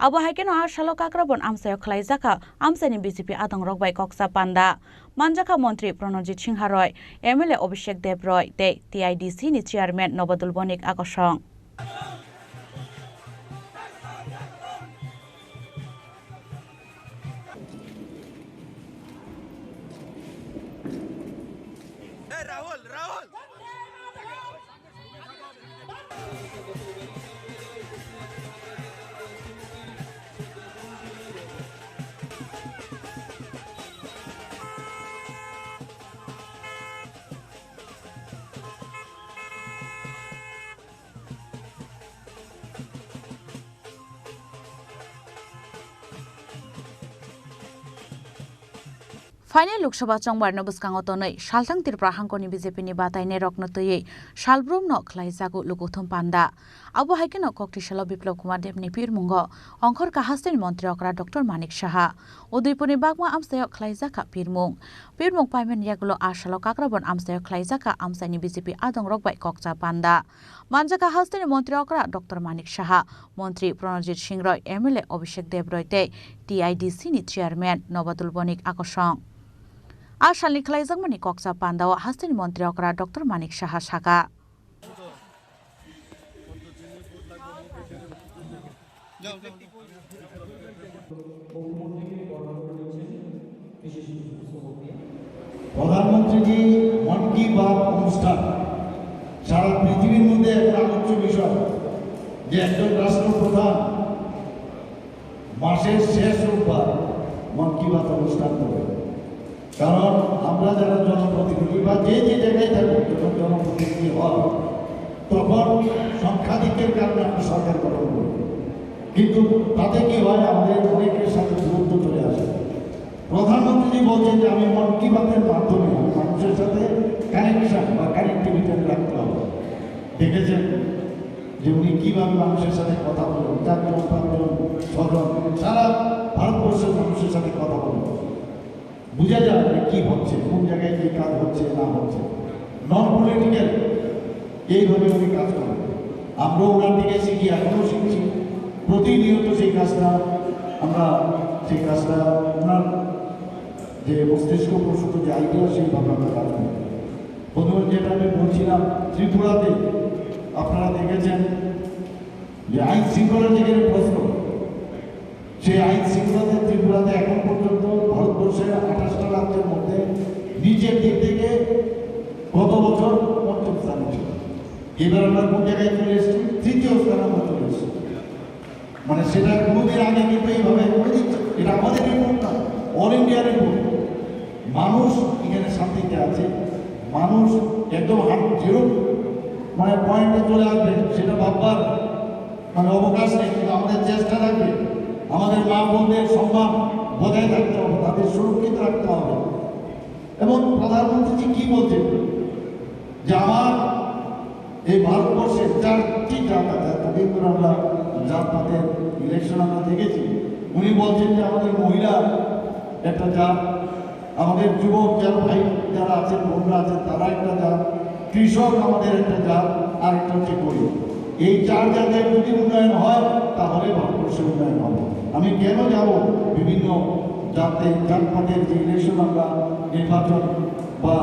আবু হাইকেনো আর শালো কাকরাবন আমসায় খালাইজাকা আমসানি বিজেপি আদং রকবাই কক্সা পান্ডা মানজাকা মন্ত্রী প্রণজিৎ সিংহা রয় এমএলএ অভিষেক দেব রয় তে টিআইডিসি নি চেয়ারম্যান নবদুল বণিক আকর্ষণ फाइनल लोकसभा चंबारनो बुस्कांगतनै सालथां तिरप्रा हांकनि बिजेपिनि बातायने रक्नतयै सालब्रुमनो खलाइजागु लुगुथुम पान्दा आबु हाइकेनो ककटिशाला बिप्लव कुमार देबनि पीरमुंग अंखर काहास्तेनि मन्त्री अकरा डक्टर मानिक साहा उदयपुरनि बागमा आमसायाव खलाइजाका पीरमुंग पाइमेन यागुलो आशालो काक्राबन आमसायाव खलाइजाका आमसानि बिजेपि आदं रकबाय कक्सा पान्दा मानजाका हास्तेनि मन्त्री अकरा डक्टर मानिक साहा मन्त्री प्रणजित सिंह रय एमएलए अभिषेक देब रयते टीआईडीसी नि चेयारम्यान नबदुल बणिक आकर्षण आशालनि खलाइजाकमानि कक्सा पान्दाव हास्तेनि मन्त्री अकरा डक्टर मानिक साहा सागा প্রধানমন্ত্রী মন কি বাত অনুষ্ঠান সারা পৃথিবীর মধ্যে একটা আলোচ্য বিষয় যে একজন রাষ্ট্রপ্রধান মাসের শেষ রোববার মন কি বাত অনুষ্ঠান করে। কারণ আমরা যারা জনপ্রতিনিধি বা যে যে জায়গায় থাকবো যখন জনপ্রতিনিধি হয় তখন সংখ্যাধিক্যের কারণে আমরা সরকার গঠন করি, কিন্তু তাতে কি হয় আমাদের অনেকের সাথে দূরত্ব চলে আসে। প্রধানমন্ত্রী বলছেন যে আমি মন কি বাতের মাধ্যমে মানুষের সাথে কানেকশন বা কানেক্টিভিটি রাখতে হবে। দেখেছেন যে উনি কীভাবে মানুষের সাথে কথা বলেন, 4জন 5জন 6জন সারা ভারতবর্ষের মানুষের সাথে কথা বলেন, বুঝা যাবে কি হচ্ছে, কোন জায়গায় কি কাজ হচ্ছে না হচ্ছে। নন পলিটিক্যাল এইভাবে উনি কাজ করেন। আমরাও ওনার দিকে শিখি, এখনও শিখছি, প্রতিনিয়ত সেই কাজটা ওনার যে মস্তিষ্ক প্রসূত যে আইডিয়া সেইভাবে আমরা কাজ করি। প্রথমে যেটা আমি বলছিলাম, ত্রিপুরাতে আপনারা দেখেছেন যে আইন শৃঙ্খলা থেকে প্রশ্ন, সেই আইন শৃঙ্খলাতে ত্রিপুরাতে এখন পর্যন্ত ভারতবর্ষের 28টা রাজ্যের মধ্যে নিচের দিক থেকে গত বছর 5ম স্থানে ছিল। এবার আমরা কোন জায়গায় চলে এসেছি, 3য় স্থানে আমরা চলে এসেছি। মানে সেটা কোনোদিন আগে কিন্তু এইভাবে করে দিচ্ছে। এটা আমাদের রিপোর্ট না, অল ইন্ডিয়া রিপোর্ট। মানুষ এখানে শান্তিতে আছে, মানুষ একদম 0 মানে পয়েন্টে চলে আসবে সেটা ভাববার মানে অবকাশ নেই। কিন্তু আমাদের চেষ্টা থাকবে, আমাদের মা বোনদের সম্মান বজায় থাকতে হবে, তাদের সুরক্ষিত রাখতে হবে। এবং প্রধানমন্ত্রী কি বলছেন যে আমার এই ভারতবর্ষের 4টি জাত আছে, এতদিন ধরে আমরা জাতপাতের ইলেকশন আমরা দেখেছি। উনি বলছেন যে আমাদের মহিলা একটা জাত, আমাদের যুবক যারা ভাই যারা আছেন, বোনরা আছেন, তারা একটা জাত, কৃষক আমাদের একটা জাত, আর একটা হচ্ছে গরিব। এই 4 জাতের যদি উন্নয়ন হয় তাহলে ভারতবর্ষের উন্নয়ন হবে। আমি কেন যাব বিভিন্ন জাতপাতের যে ইলেকশন আমরা নির্বাচন বা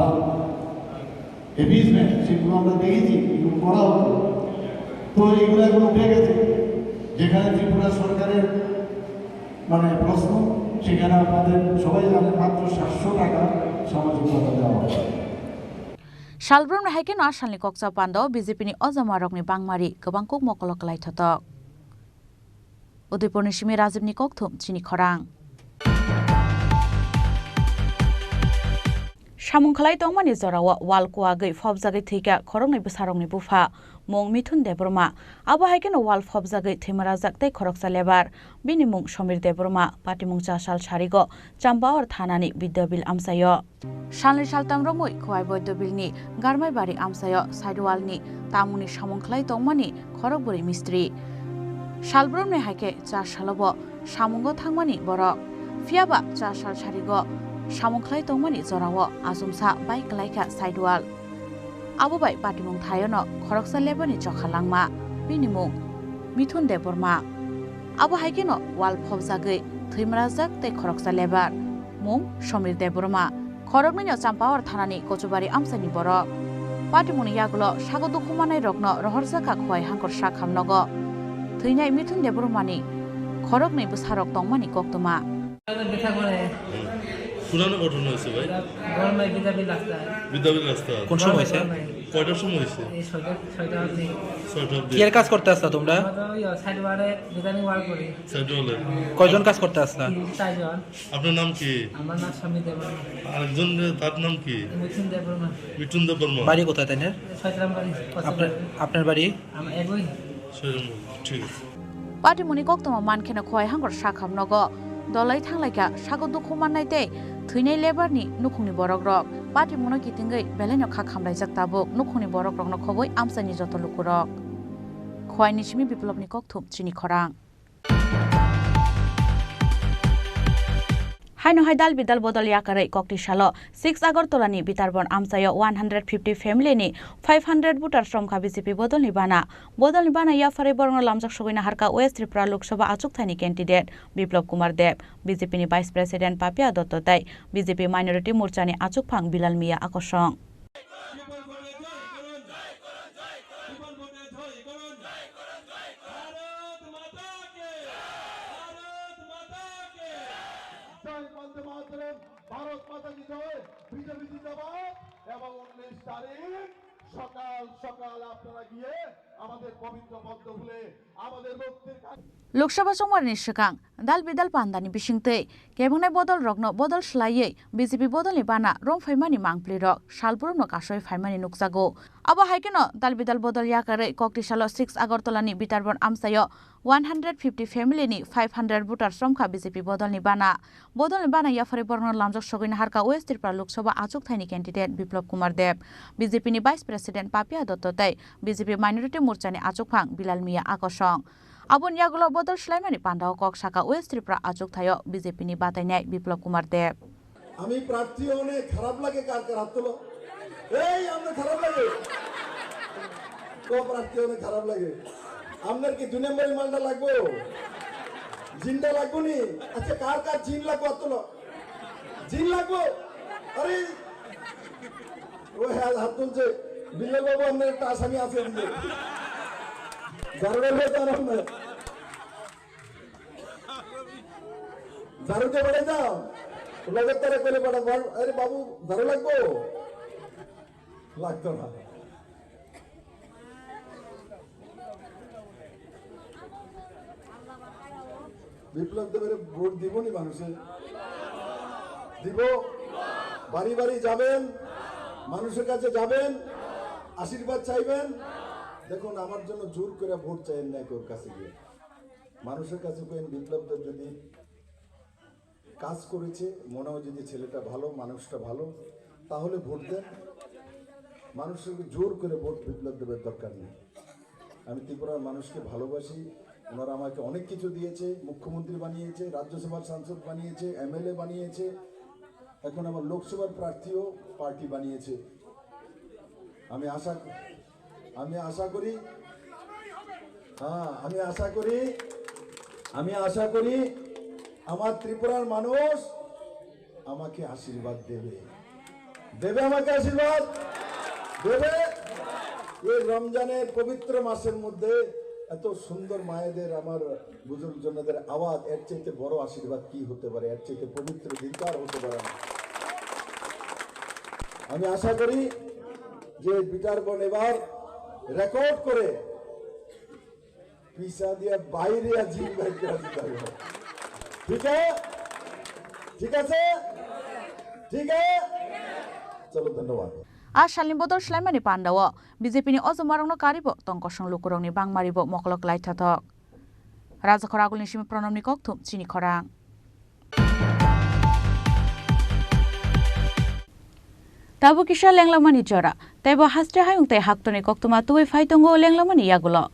এভিজমেন্ট সেগুলো আমরা দেখেছি, এগুলো করা হতো, তো এগুলো এখন উঠে গেছে। যেখানে ত্রিপুরা সরকারের মানে প্রশ্ন, সেখানে আপনাদের সবাই জানেন মাত্র 700 টাকা সামাজিক ভাতা দেওয়া হয়। Shalbrum haike no asalni koksa pando BJP ni ojamarokni bangmari gobang kuk mokolok laithotok. Udaipurni simi Rajiv ni kokthum chini khorang. Samungkhalai tongmani jorawa wal kuagei phobjagei thika khorokni bwsarokni bufa mung Mithun Deborma abo haike no wal phobjagei theimarajak tei khoroksa lebar bini mung Somir Deborma patimung chasal sarigo Chambawar thanani Bidyabil amsayo Salni saltam romoi khwai Bidyabilni Garmai bari amsayo Sidewalni tamuni samungkhalai tongmani khorokburi mistri Shalbrumni haike 4 salobo samungo thangmani borok fiaba 4 sal sarigo samungkhalai tongmani jorawo asumsa bike laika Sidewal abo bai patimung thayono khoroksa lebani chokhalangma binimung Mithun Deborma abo haikeno wal phobjagei theimarajak tei khoroksa lebar mung Somir Deborma khoroknino Chambawar thanani Kochubari amsani borok patimungni yagulo sagodu khumanai rokno rohorjaka khwai hangkor sakhamnogo theinai Mithun Debormani khorokni bwsarok tongmani koktuma পুরানো ঘটনা হয়েছে ভাই বিদ্যাপীঠ রাস্তা কোন সময় হয়েছে? কয়টার সময় হয়েছে? 6টা কি এর কাজ করতে আসতা তোমরা? সাইডওয়ালে কয়জন কাজ করতে আসতা? আপনার নাম কি? আমার নাম সমীর দেববর্মা। আরেকজন তার নাম কি? মিথুন দেববর্মা। মিঠুন দেববর্মা। বাড়ি কোথায় তাই? আপনার বাড়ি? আমার একই। ঠিক আছে। patimuni koktuma mankena khwai hangkor sakhamnogo dolai thanglaika sagodu khumanai tei theinai lebarni nukhungni borok rok patimuno kitingei beleno kha khamlaijak tabuk nukhungni borok rokno khoboi amsani joto lukurok khwaini simi biplobni kokthum chini khorang Haino haidal bidal bodol yakarei kokti salo 6 Agartolani bitarbon amsayo 150 family ni 500 voter somkha BJP bodol ni bana ya fare borno lamjak sogoina harka West Tripura Lok Sabha achuk thani candidate Biplop Kumar Dev BJP ni vice president Papia Dotto tai BJP minority morcha ni achuk phang Bilal Mia akosong Bharat মাতা কি জয় BJP জিন্দাবাদ এবং 19 তারিখ সকাল সকাল আপনারা গিয়ে আমাদের পবিত্র পদ্মফুলে আমাদের ভক্তের Lok Sabha somwarni sikang dal bidal pandani bisingtei kebungnai bodol rokno bodol slaiye BJP bodol ni bana rom phaimani mangpli rok salburumno kasoi phaimani nukjago abo haikeno dal bidal bodol yakarei kokti salo 6 Agartolani bitarbon amsayo 150 family ni 500 voter somkha BJP bodol ni bana yafare borno lamjak sogoina harka West Tripura Lok Sabha achuk thaini candidate Biplop Kumar Dev BJP ni vice president Papia Dotto tai BJP minority morcha ni achuk phang Bilal Mia akosong Abon yagulo bodol slaimani pandao kok saka West Tripura achuk thayo BJP ni batainai Biplop Kumar Dev আমি প্রার্থী অনেক খারাপ লাগে কার কার হাত তোলো এই আমরা খারাপ লাগে কো প্রার্থী অনেক খারাপ লাগে আপনার কি 2 নম্বরের মালটা লাগবো জিনটা লাগবো নি আচ্ছা কার কার জিন লাগবো হাত তোলো জিন লাগবো আরে ও হ্যাঁ হাত তুলছে বিল্লাল বাবু আপনার একটা আসামি আছে দিকে জারুর বেতার আপনার জারুকে বেড়ে যাও লগের তারা করে পাঠাবো আরে বাবু জারু লাগবো লাগতো না বিপ্লব দেবের ভোট দিব নি মানুষে দিব বাড়ি বাড়ি যাবেন মানুষের কাছে যাবেন আশীর্বাদ চাইবেন দেখুন আমার জন্য জোর করে ভোট চাইেন না কেউ কাছে গিয়ে মানুষের কাছে কেন বিপ্লব দেব যদি কাজ করেছে মনে হয় যদি ছেলেটা ভালো মানুষটা ভালো তাহলে ভোট দেন। মানুষকে জোর করে ভোট বিপ্লব দেবার দরকার নেই। আমি ত্রিপুরার মানুষকে ভালোবাসি, ওনারা আমাকে অনেক কিছু দিয়েছে, মুখ্যমন্ত্রী বানিয়েছে, রাজ্যসভার সাংসদ বানিয়েছে, এমএলএ বানিয়েছে, এখন আবার লোকসভার প্রার্থীও পার্টি বানিয়েছে। আমি আশা করি আমার ত্রিপুরার মানুষ আমাকে আশীর্বাদ দেবে আমাকে আশীর্বাদ দেবে। এই রমজানের পবিত্র মাসের মধ্যে এত সুন্দর মায়েদের, আমার বুজুর্গজনদের আওয়াজ, এর চাইতে বড় আশীর্বাদ কি হতে পারে, এর চাইতে পবিত্র দিন আর হতে পারে না। আমি আশা করি যে বিটারবন এবার রেকর্ড করে পিসা দিয়ে বাইরে জিম বাইক করে দিতে হবে। ঠিক আছে চলো, ধন্যবাদ। আর সালিম বদল স্লাইমানি পান্ডাও বিজেপিनि अजमारंनो कारिबो तंकसं लुकुरंनि बांमारिबो मकलक लाइथाथक राजाखर आगुलनि सिम प्रनमनि कक्थुम चिनि खरां ताबु किसा लेंलामानि जरा तैबो हास्टे हायुं तै हाक्तनि कक्तुमा तुबै फाइतंगो लेंलामानि यागुलो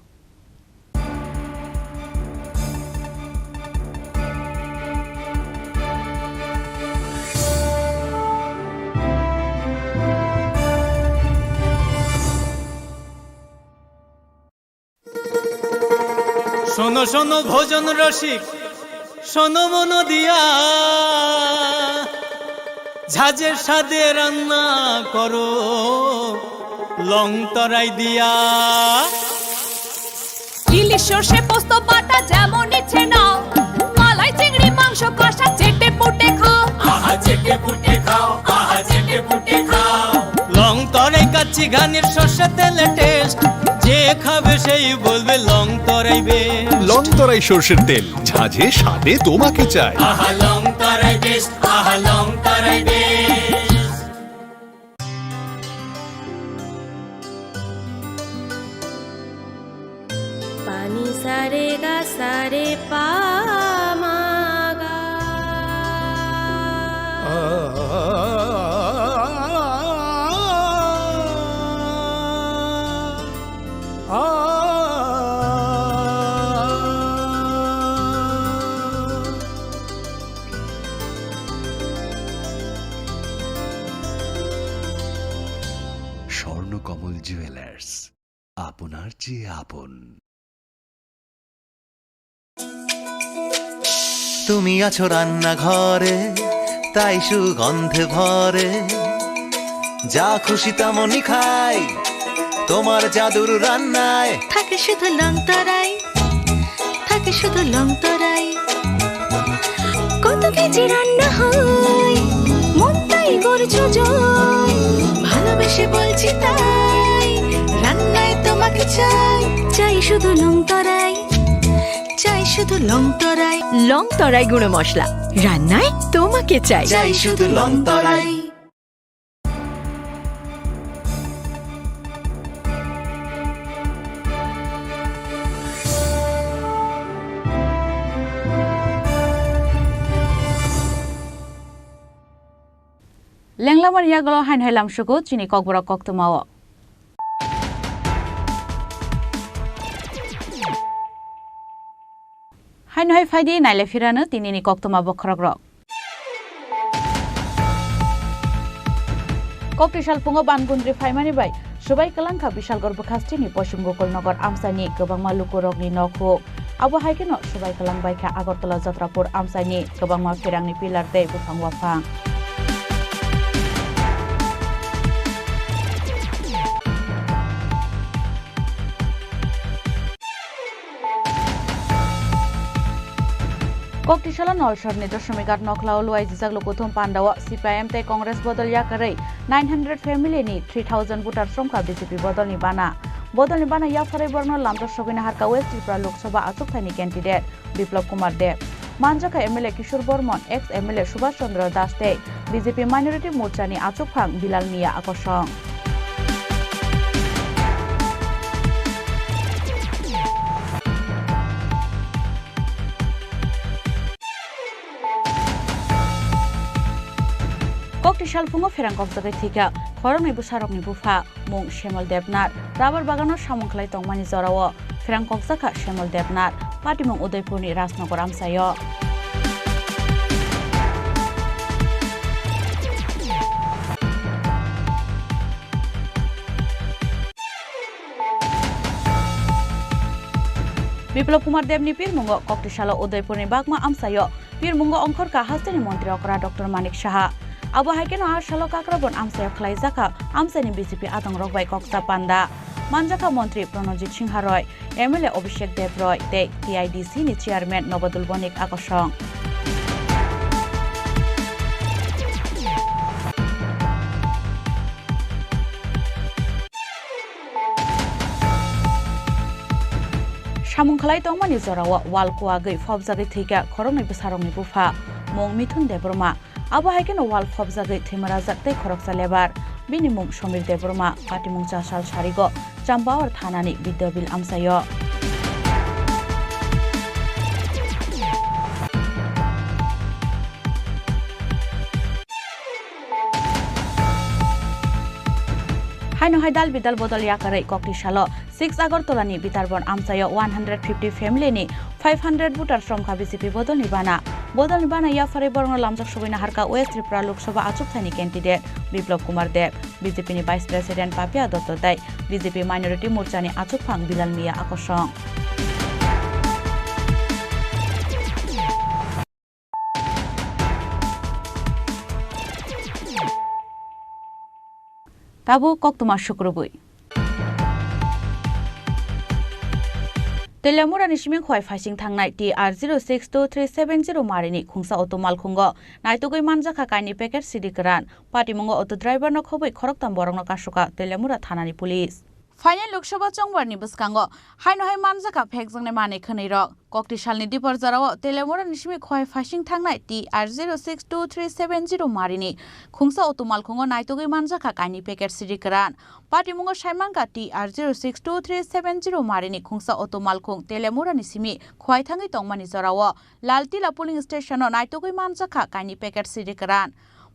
শোনো শোনো ভোজন রসিক, শোনো মন দিয়া, ঝাঁঝের সাদে রান্না করো লং তরাই দিয়া। ইলিশ সর্ষে পোস্ত বাটা যেমন ইচ্ছে নাও, মালাই চিংড়ি মাংস কষা চেটে পুটে খাও, আহা চেটে পুটে খাও, আহা চেটে পুটে খাও। লং তরাই কাচ্চি ঘানির সর্ষে তেলে টেস্ট, যে খাবে সেই বলবে লং তরাই বেশ। লং তরাই সর্ষের তেল, ঝাঁঝে স্বাদে তোমাকে চাই। আহা লং তরাই বেশ, আহা লং তরাই বেশ। পানি সারে গা সারে পা মা গা। স্বর্ণকমল জুয়েলার্স, আপনার চেয়ে আপন। তুমি আছো রান্নাঘরে, তাই সুগন্ধে ভরে, যা খুশি তেমনই খাই তোমার জাদুর রান্নায়। থাকে শুধু লং তরাই, থাকে শুধু লং তরাই, কত কেজি রান্না হয় মন তাই করছো জয়। ভালোবেসে বলছি তাই, রান্নায় তোমাকে চাই, চাই শুধু লং তরাই, চাই শুধু লং তরাই। লং তরাই গুঁড়ো মশলা, রান্নায় তোমাকে চাই, চাই শুধু লং তরাই। लेंलामन यागलो हाइन हाइलामसुको चिनि ककबरा कक्तमाव हाइन हाइ फाइदि नाइलेफिरानो तिनिनि कक्तमा बखरग्र कक्तिसाल फुङो बानगुन्द्रि फाइमानि बाय सुबाइ कलांखा बिशालगढ़ बखास्टिनि पश्चिम गोकुलनगर आमसानि गोबांमा लुकुरगनि नखु आबो हाइकेनो सुबाइ कलां बायखा आगरतला जात्रापुर आमसानि गोबांमा फेरांनि पिलार दे बुफां वाफां कक्तिसाला नलसरनि 8 नखलाव लुवाइजि जागलो गौतम पान्डाव सीपीआईएम तै कांग्रेस बदल याकारै 900 फेमिलिनि 3000 भोटार श्रमका बीजेपी बदलनि बाना याफारै बर्न लामजा सगैना हारका वेस्ट त्रिपुरा लोकसभा आचुकथायनि कैंडिडेट बिप्लब कुमार देव मानजाखा MLA Kishore Barman ex MLA Subhash Chandra Das तै बीजेपी माइनरिटी मोर्चानि आचुकफां बिलाल मिया आकर्षण ককটিশাল ফুঙ্গো ফেরাং কক্সাগৈ থিকা খরংনি বুসারকনি বুফা মুং শ্যামল দেবনাথ রাবার বাগানো সামংখলাই তংমানি জরাও ফেরাং কক্সাখা শ্যামল দেবনাথ পাটিমুং উদয়পুরনি রাজনगर আমসাयो বিপ্লব কুমার দেবনি পীরমুঙ্গ ককটিশাল উদয়পুরনি বাগমা আমসাयो পীরমুঙ্গ অংখরকা হাস্তেনি মন্ত্রী অকরা ডক্টর মানিক সাহা আবু হাইকেন আর শালো কাকরাবন আমসাयो খ্লাইজাকা আমসানি বিজেপি আতং রকবাই কক্সা পান্ডা মানজাকা মন্ত্রী প্রণজিৎ সিংহ রয় এমএলএ অভিষেক দেব রয় তে টিআইডিসি নি চেয়ারম্যান নবদুল বণিক আকর্ষণ সামংখলাই তংমানি জরাও ওয়ালকুয়াগৈ ফবজাগৈ থৈকা খরংনি বুসারংনি বুফা মুং মিথুন দেববর্মা আবু হাইকেন ওয়াল ফবজাগৈ থৈমারা জাকতै খরকসা লেবার बिनि मुं समीर देबबर्मा पाटिमुं चासाल सारिगो चाम्पावर थानानि बिद्याबिल आमसायो हाइनो हाइदाल बिदाल बदल याकारै ककटिशालो 6 আগরতলানি बितारबन आमसायो 150 फेमिलिनि 500 भोटार श्रमखा बीजेपी बदलनि बाना याफारै बरंग लामजाक सबाइना हारका वेस्ट त्रिपुरा लोकसभा आचुकथाइनि कैंडिडेट बिप्लब कुमार देब बीजेपीनि भाइस प्रेसिडेंट पापिया दत्त दाय बीजेपी माइनरिटी मोर्चानि आचुकफां बिलाल मिया आकर्षण ताबु कक्तमा शुक्रबुई तेलेमुरानि सिमिं खय फाइसिं थांनाय TR 062370 मारिनि खुंसा अटो मालखुंगो नाइतुगै मानजाखा काइनि पेकेट सिडि गोरान पाटिमुंगो अटो ड्राइभार न खबै खरकताम बरंग कासुका तेलेमुरा थानानि पुलिस फाइनल लोकसभा चंगबारनि बसकांगो हाइनहाय मानजाखा फेकजोंने माने खनैरक ककटिशालनि दिपरजाराव तेलेमुरानि सिमिं खय फाइसिं थांनाय TR 062370 मारिनि खुंसा अटो मालखुंगो नाइतुगै मानजाखा काइनि पेकेट सिडि गोरान पाटिमुंगो साइमानका TR 062370 मारिनि खुंसा अटो मालखुं तेलेमुरानि सिमि खय थाङै तंमानि जराव लालटिला पुलिंग स्टेशनाव नाइतुगै मानजाखा काइनि पेकेट सिडि गोरान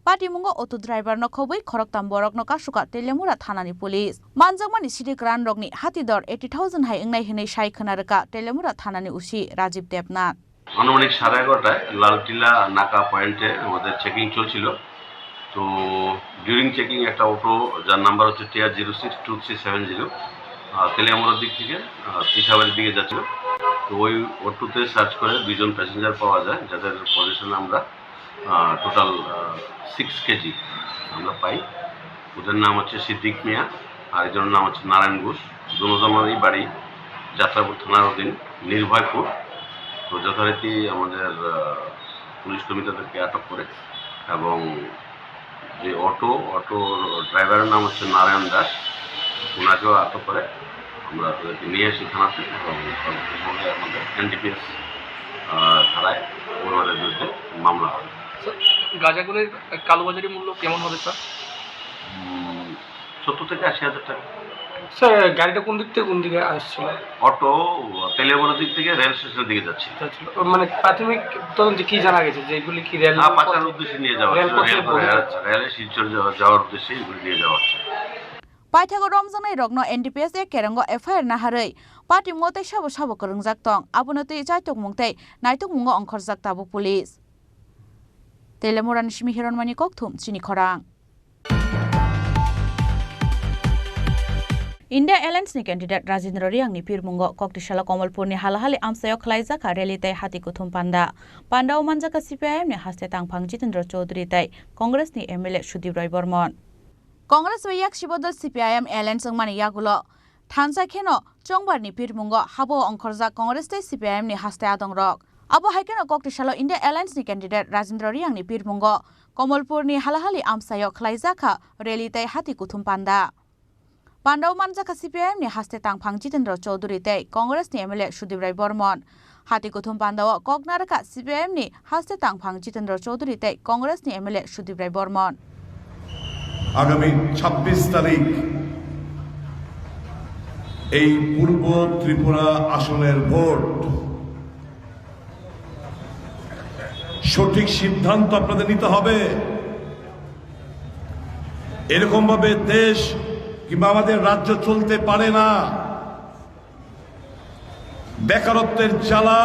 पाटिमुंगो अटो ड्राइभार न खबै खरकताम बरक न कासुका तेलेमुरा थानानि पुलिस मानजाकमानि सिडि गोरान रगनि हातिदर 80,000 हाय इंनाय हिनै साय खोनारका तेलेमुरा थानानि उसी राजीव देबनाथ আনুমানিক 11:30টায় লালটিলা নাকা পয়েন্টে আমাদের চেকিং চলছিল তো ডিউরিং চেকিং একটা অটো যার নাম্বার হচ্ছে TR 062370 তেলিয়ামুড়ার দিক থেকে পিসাবাড়ির দিকে যাচ্ছিল তো ওই অটোতে সার্চ করে দুইজন প্যাসেঞ্জার পাওয়া যায় যাদের পজিশনে আমরা টোটাল 6 কেজি আমরা পাই ওদের নাম হচ্ছে সিদ্দিক মিয়া আর একজনের নাম হচ্ছে নারায়ণ ঘোষ দুজনেরই বাড়ি যাত্রাপুর থানার অধীন নির্ভয়পুর তো যথারীতি আমাদের পুলিশ কর্মী তাদেরকে আটক করে এবং যে অটো ড্রাইভারের নাম হচ্ছে নারায়ণ দাস ওনাকেও আটক করে আমরা তাদেরকে নিয়ে এসে থানাতে এবং সঙ্গে আমাদের NDPS ধারায় ওনাদের বিরুদ্ধে মামলা হয় গাঁজাগুলির কালোবাজারি মূল্য কেমন হবে স্যার 70 থেকে 80,000 টাকা স্যার গাড়িটা কোন দিক থেকে কোন দিকে আসছিল অটো তেলিয়ামুড়ার দিক থেকে রেল স্টেশনের দিকে যাচ্ছে মানে প্রাথমিক তদন্তে কি জানা গেছে যে এগুলি কি রেল পাচার উদ্দেশ্যে নিয়ে যাওয়া রেলে শিলচর যাওয়ার উদ্দেশ্যে এগুলি নিয়ে যাওয়া হচ্ছে पाइथागो रमजानाय रगनो NDPS ए केरंगो FIR नाहारै पार्टी मोतै साबो करंजाक तं आबुनतै जायतक मुंगतै नायतक मुंगो अंखरजाक ताबु पुलिस तेलेमुरानि सिमि हिरनमानि ककथुम चिनि खरां इंडिया एलायन्सनि कैंडिडेट राजेंद्र रियांगनि पीरमुंगो ककटिशाला कमलपुरनि हालाहालि आमसायाव खलायजाखा रेलिताय हाति कुथुम पान्डाव मानजाका CPIM नि हास्ते तांफां जितेन्द्र चौधरी ताय कांग्रेसनि MLA Sudip Roy Burman Congress वैयाक शिबदल CPIM alliance माने यागुलो थानसा खेनो चंगबारनि पीरमुंगो हाबो अंखरजा कांग्रेस तै CPIM नि हास्ते आदं रक आबो हाइकेनो ककटिशाला इंडिया एलायन्स नि कैंडिडेट राजेंद्र रियांगनि पीरमुंगो कमलपुरनि हालाहालि आमसायाव खलायजाखा रेलिताय हाति कुथुम पान्डाव मानजाका CPIM नि हास्ते तांफां जितेन्द्र चौधरी तै कांग्रेस नि MLA सुदीप राय बर्मन हाति कुथुम पान्डाव ककनारका CPIM नि हास्ते तांफां जितेन्द्र चौधरी तै कांग्रेस नि MLA सुदीप राय बर्मन আগামী 26 তারিখ এই পূর্ব ত্রিপুরা আসনের ভোট সঠিক সিদ্ধান্ত আপনাদের নিতে হবে এরকম ভাবে দেশ কিংবা আমাদের রাজ্য চলতে পারে না। বেকারত্বের জ্বালা,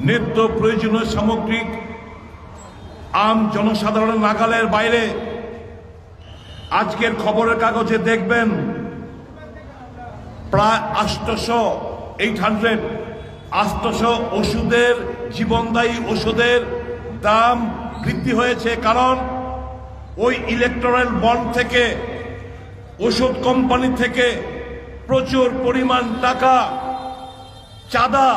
নিত্য প্রয়োজনীয় সামগ্রিক আম জনসাধারণের নাগালের বাইরে। আজকের খবরের কাগজে দেখবেন প্রায় 800 ওষুধের, জীবনদায়ী ওষুধের দাম বৃদ্ধি হয়েছে। কারণ ওই ইলেকট্রাল বন্ড থেকে, ওষুধ কোম্পানি থেকে প্রচুর পরিমাণ টাকা চাঁদা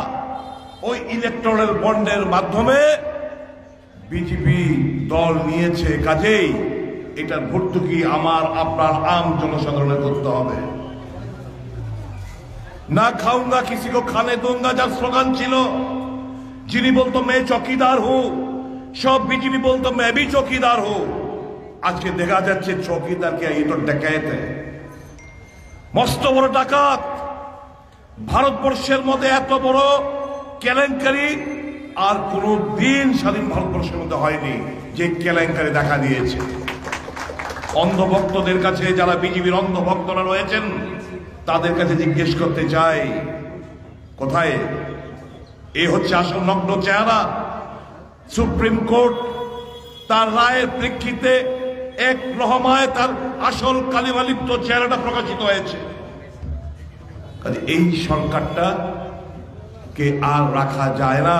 ওই ইলেকট্রাল বন্ডের মাধ্যমে বিজেপি দল নিয়েছে। কাজেই এটার ভর্তুকি আমার আপনার আম জনসাধারণের করতে হবে। না খাউঙ্গা কিসি কো খানে दूंगा যার স্লোগান ছিল, যিনি বলতো মে চৌকিদার হু, সব বিজেপি বলতো মে ভি চৌকিদার হু। আজকে দেখা যাচ্ছে চৌকিদার কে এই তো ডাকাত, মস্ত বড় ডাকাত। ভারতবর্ষের মধ্যে এত বড় কেলেঙ্কারি আর কোন দিন স্বাধীন ভারতবর্ষের মধ্যে হয়নি যে কেলেঙ্কারি দেখা দিয়েছে। অন্ধভক্তদের কাছে, যারা বিজেপির অন্ধভক্তরা রয়েছেন, তাদের কাছে জিজ্ঞেস করতে চাই, কোথায় এই হচ্ছে আসল নগ্ন চেহারা। সুপ্রিম কোর্ট তার রায়ের প্রেক্ষিতে এক লহমায় তার আসল কালিমালিপ্ত চেহারাটা প্রকাশিত হয়েছে। এই সরকারটা কে আর রাখা যায় না।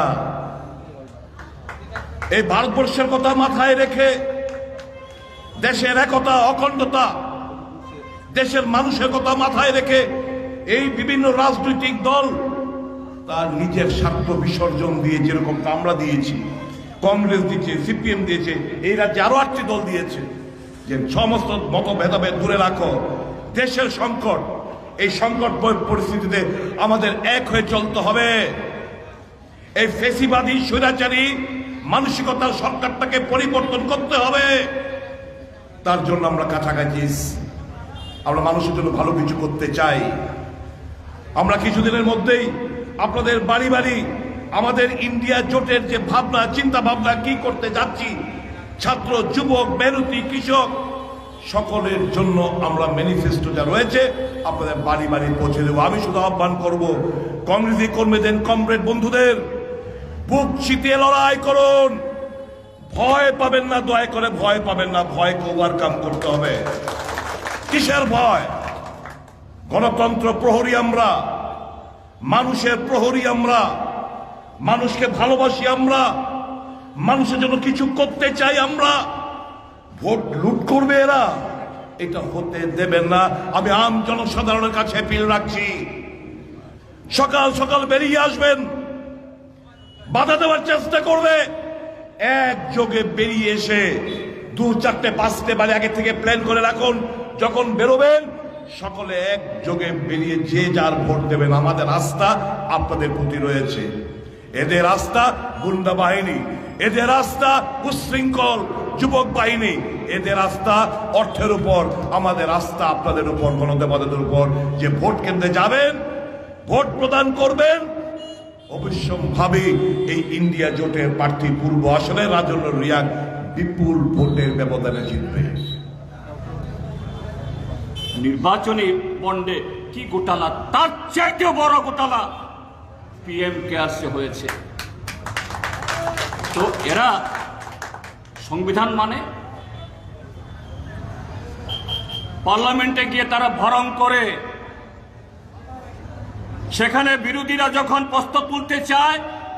এই ভারতবর্ষের কথা মাথায় রেখে, দেশের একতা, অখণ্ডতা, দেশের মানুষের কথা মাথায় রেখে এই বিভিন্ন রাজনৈতিক দল তার নিজের স্বার্থ বিসর্জন দিয়ে, যেরকম আমরা দিয়েছি, কংগ্রেস দিয়েছে, সিপিএম দিয়েছে, এই রাজ্যে আরো 8টি দল দিয়েছে, যে সমস্ত মত ভেদাভেদ দূরে রাখো। দেশের সংকট, এই সংকট পরিস্থিতিতে আমাদের এক হয়ে চলতে হবে। এই ফেসিবাদী স্বৈরাচারী মানসিকতার সরকারটাকে পরিবর্তন করতে হবে। তার জন্য আমরা কাছাকাছি, আমরা মানুষের জন্য ভালো কিছু করতে চাই। আমরা কিছুদিনের মধ্যেই আপনাদের বাড়ি বাড়ি আমাদের ইন্ডিয়া জোটের যে ভাবনা, চিন্তা ভাবনা কি করতে যাচ্ছি, ছাত্র, যুবক, মেহনতি, কৃষক সকলের জন্য আমরা ম্যানিফেস্টো যা রয়েছে আপনাদের বাড়ি বাড়ি পৌঁছে দেবো। আমি শুধু আহ্বান করব, কংগ্রেসী কর্মীদের, কমরেড বন্ধুদের, বুক চিতিয়ে লড়াই করুন। ভয় পাবেন না, দয়া করে ভয় পাবেন না। ভয়কে ওভারকাম করতে হবে। কিসের ভয়? গণতন্ত্র প্রহরী আমরা, মানুষের প্রহরী আমরা, মানুষকে ভালোবাসি আমরা, মানুষের জন্য কিছু করতে চাই আমরা। ভোট লুট করবে এরা, এটা হতে দেবেন না। আমি আম জনসাধারণের কাছে অ্যাপিল রাখছি, সকাল সকাল বেরিয়ে আসবেন, বাধা দেওয়ার চেষ্টা করবে। একযোগে বেরিয়ে এসে 2, 4, 5 বারে আগে থেকে প্ল্যান করে রাখুন। যখন বেরোবেন সকলে একযোগে বেরিয়ে যে যার ভোট দেবেন। আমাদের আস্থা আপনাদের প্রতি রয়েছে। এদের আস্থা গুন্ডা বাহিনী, এদের আস্থা উচ্ছৃঙ্খল যুবক বাহিনী, এদের আস্থা অর্থের উপর। আমাদের আস্থা আপনাদের উপর, গণদেবতাদের উপর। যে ভোট কেন্দ্রে যাবেন, ভোট প্রদান করবেন, অবশ্যম্ভাবী এই ইন্ডিয়া জোটের প্রার্থী পূর্ব আসনে রাজন্য রিয়াং বিপুল ভোটের ব্যবধানে জিতবে। নির্বাচনী বন্ডে কি ঘোটালা, তার চাইতেও বড় ঘোটালা পিএম কেয়ারসে হয়েছে। তো এরা সংবিধান মানে, পার্লামেন্টে গিয়ে তারা ভরং করে, সেখানে বিরোধীরা যখন প্রশ্ন তুলতে চায়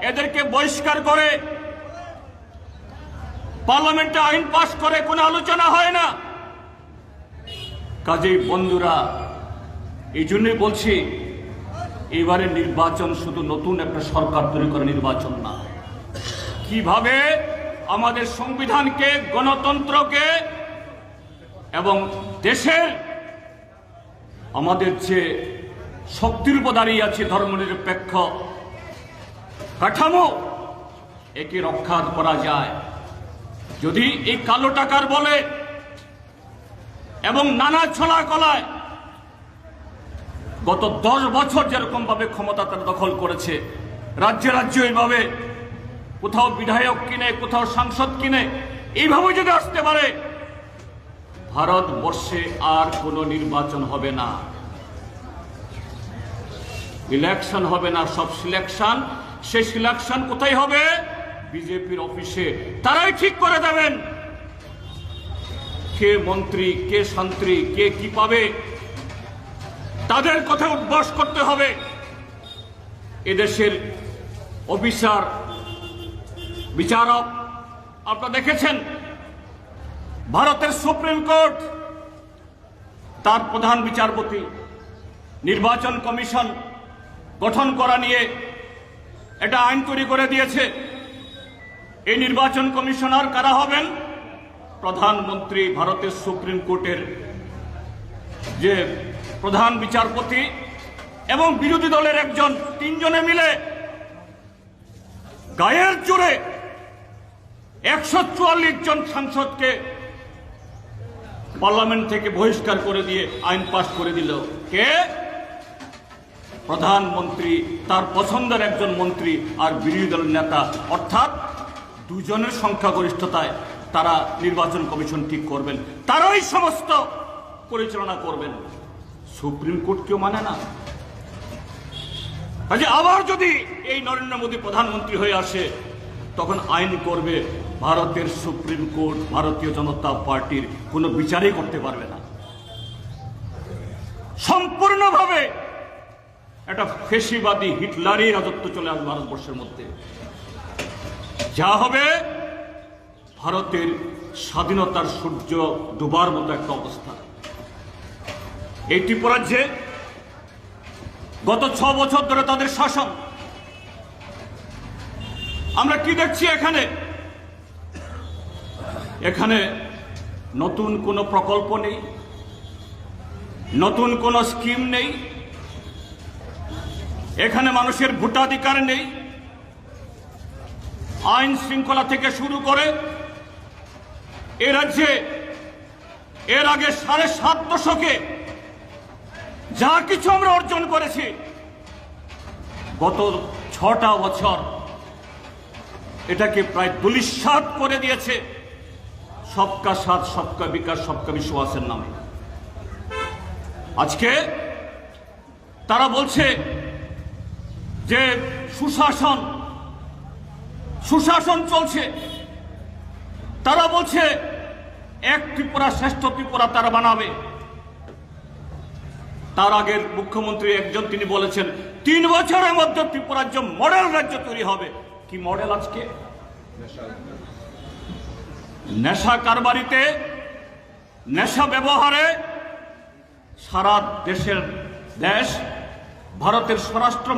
এদেরকে বহিষ্কার করে, পার্লামেন্টে আইন পাস করে, কোনো আলোচনা হয় না। কাজেই বন্ধুরা, এই জন্যই বলছি, এবারে নির্বাচন শুধু নতুন একটা সরকার তৈরি করে নির্বাচন না, কিভাবে আমাদের সংবিধানকে, গণতন্ত্রকে এবং দেশের আমাদের যে শক্তির উপর দাঁড়িয়ে আছে ধর্মনিরপেক্ষ কাঠামো, একে রক্ষা করা যায়। যদি এই কালো টাকার বলে এবং নানা ছলা কলায় গত 10 বছর যেরকম ভাবে ক্ষমতা তারা দখল করেছে, রাজ্যে রাজ্যে এইভাবে কোথাও বিধায়ক কিনে, কোথাও সাংসদ কিনে, এইভাবে যদি আসতে পারে, ভারতবর্ষে আর কোনো নির্বাচন হবে না, ইলেকশন হবে না, সব সিলেকশন। সেই সিলেকশন কোথায় হবে? বিজেপির অফিসে। তারাই ঠিক করে দেবেন কে মন্ত্রী, কে শান্ত্রী, কে কি পাবে। তাদের কথা উদ্বাস করতে হবে। এদেশের অফিসার, বিচারক আপনারা দেখেছেন, ভারতের সুপ্রিম কোর্ট তার প্রধান বিচারপতি নির্বাচন কমিশন গঠন করা নিয়ে এটা আইন তৈরি করে দিয়েছে। এই নির্বাচন কমিশনার কারা হবেন? প্রধানমন্ত্রী, ভারতের সুপ্রিম কোর্টের যে প্রধান বিচারপতি এবং বিরোধী দলের একজন, তিনজনে মিলে গায়ের জোরে 144 জন সাংসদকে পার্লামেন্ট থেকে বহিষ্কার করে দিয়ে আইন পাশ করে দিল। কে? প্রধানমন্ত্রী, তার পছন্দের একজন মন্ত্রী আর বিরোধী দলের নেতা, অর্থাৎ দুজনের সংখ্যাগরিষ্ঠতায় তারা নির্বাচন কমিশন ঠিক করবেন, তারাই সমস্ত পরিচালনা করবেন। সুপ্রিম কোর্ট কেউ মানে না। কাজে আবার যদি এই নরেন্দ্র মোদী প্রধানমন্ত্রী হয়ে আসে, তখন আইন করবে ভারতের সুপ্রিম কোর্ট ভারতীয় জনতা পার্টির কোনো বিচারই করতে পারবে না। সম্পূর্ণভাবে একটা ফেসিবাদী হিটলারই রাজত্ব চলে আসবে ভারতবর্ষের মধ্যে। যা হবে ভারতের স্বাধীনতার সূর্য ডুবার মতো একটা অবস্থা। এই ত্রিপুরাজ্যে গত 6 বছর ধরে তাদের শাসন, আমরা কি দেখছি এখানে? এখানে নতুন কোনো প্রকল্প নেই, নতুন কোনো স্কিম নেই, এখানে মানুষের ভোটাধিকার নেই। আইন শৃঙ্খলা থেকে শুরু করে এ রাজ্যে এর আগে 7.5 দশকে যা কিছু আমরা অর্জন করেছি, গত 6টা বছর এটাকে প্রায় ধূলিসাৎ করে দিয়েছে সবকা সাথ, সবকা বিকাশ, সবকা বিশ্বাসের নামে। আজকে তারা বলছে যে সুশাসন চলছে। তারা বলছে এক ত্রিপুরা শ্রেষ্ঠ ত্রিপুরা তারা বানাবে। তার আগের মুখ্যমন্ত্রী একজন, তিনি বলেছেন 3 বছরের মধ্যে ত্রিপুরা রাজ্য মডেল রাজ্য তৈরি হবে। কি মডেল? আজকে নেশা কারবারিতে, নেশা ব্যবহারে সারা দেশ ভারতের স্বরাষ্ট্র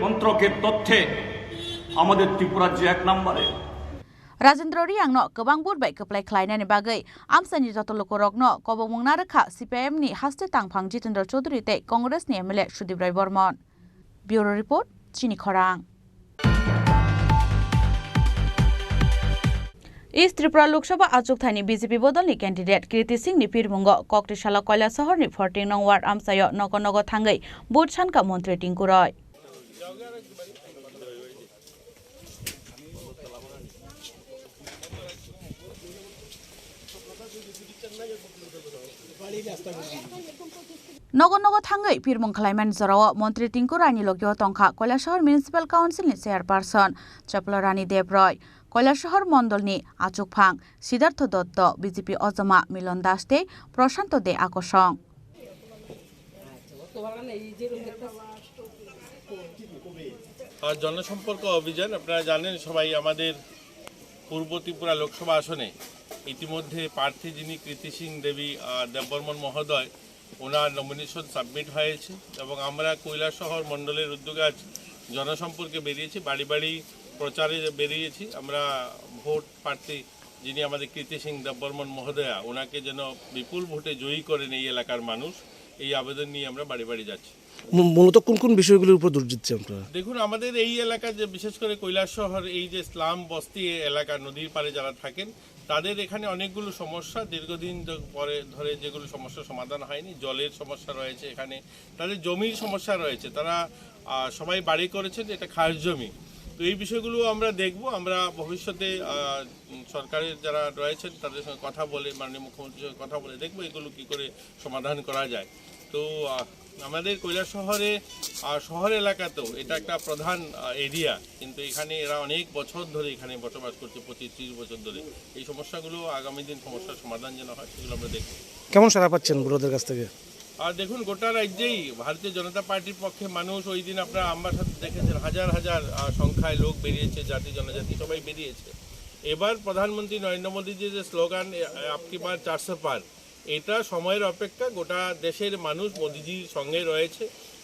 মন্ত্রকের তথ্যে আমাদের ত্রিপুরা রাজ্য 1 নম্বরে। राजेन्द्र रियांगनो गोबां बुरबाय खोप्लाय ख्लायनायनि बागै आमसानि जतलुकरकनो कबमंना रेखा CPIM नि हास्ते तांफां जितेन्द्र चौधुरी ते कांग्रेस नि MLA Sudip Roy Barman. Bureau report चिनी खरां। इस्ट त्रिपुरा लोकसभा आचुकथानि बीजेपी बदलनि कैंडिडेट कीर्ति सिंह नि पिरमुंग कक्टिशाला कयला सहरनि 14 नं वार्ड आमसायो नगो थांगै बुध सानका मन्त्री टिंकु रय। नगो थांगै पिरमुं खालायमान जराव मन्त्री टिंकु रायनि लगियो तंखा कैलाशहर म्युनिसिपल काउन्सिलनि चेयारपार्सन चपलारानी देव रय, कैलाशहर मण्डलनि आचुकफां सिद्धार्थ दत्त, बीजेपी अजमा मिलन दास दे, प्रशांत दे आकर्षण। জনসম্পর্ক অভিযান আপনারা জানেন সবাই, আমাদের পূর্ব ত্রিপুরা লোকসভা আসনে ইতিমধ্যে প্রার্থী যিনি কীর্তি সিং দেববর্মন মহোদয়, ওনার নমিনেশন সাবমিট হয়েছে এবং আমরা কৈলাসহর মণ্ডলের উদ্যোগে আজ জনসম্পর্কে বেরিয়েছি, বাড়ি বাড়ি প্রচারে বেরিয়েছি। আমরা ভোট প্রার্থী যিনি আমাদের কীর্তি সিং দেববর্মন মহোদয়া, ওনাকে যেন বিপুল ভোটে জয়ী করেন এই এলাকার মানুষ, এই আবেদন নিয়ে আমরা বাড়ি বাড়ি যাচ্ছি। মূলত কোন কোন বিষয়গুলোর উপর জোর দিচ্ছেন আপনারা? দেখুন, আমাদের এই এলাকা যে বিশেষ করে কৈলাসহর এই যে স্লাম বস্তি এলাকা, নদীর পাড়ে যারা থাকেন, তাদের এখানে অনেকগুলো সমস্যা দীর্ঘদিন ধরে যেগুলো সমস্যার সমাধান হয়নি। জলের সমস্যা রয়েছে, এখানে তাদের জমির সমস্যা রয়েছে। তারা সবাই বাড়ি করেছেন, এটা খাস জমি, তো এই বিষয়গুলো আমরা দেখব। আমরা ভবিষ্যতে সরকারের যারা রয়েছেন তাদের সঙ্গে কথা বলে, মাননীয় মুখ্যমন্ত্রীর সঙ্গে কথা বলে দেখব এগুলো কী করে সমাধান করা যায়। তো আমাদের কৈলাসহরে শহর এলাকাতেও এটা একটা প্রধান এরিয়া, কিন্তু এখানে এরা অনেক বছর ধরে এখানে বসবাস করছে, 25-30 বছর ধরে। এই সমস্যাগুলো আগামী দিন সমস্যার সমাধান যেন হয় সেগুলো আমরা দেখব। কেমন সাড়া পাচ্ছেন বুড়োদের কাছ থেকে? আর দেখুন, গোটা রাজ্যেই ভারতীয় জনতা পার্টির পক্ষে মানুষ, ওই দিন আপনারা আমার সাথে দেখেছেন হাজার হাজার সংখ্যায় লোক বেরিয়েছে, জাতি জনজাতি সবাই বেরিয়েছে। এবার প্রধানমন্ত্রী নরেন্দ্র মোদীজির যে স্লোগান আপকি বার 400 পার, এটা সময়ের অপেক্ষা। গোটা দেশের মানুষ মোদিজির সঙ্গে রয়েছে।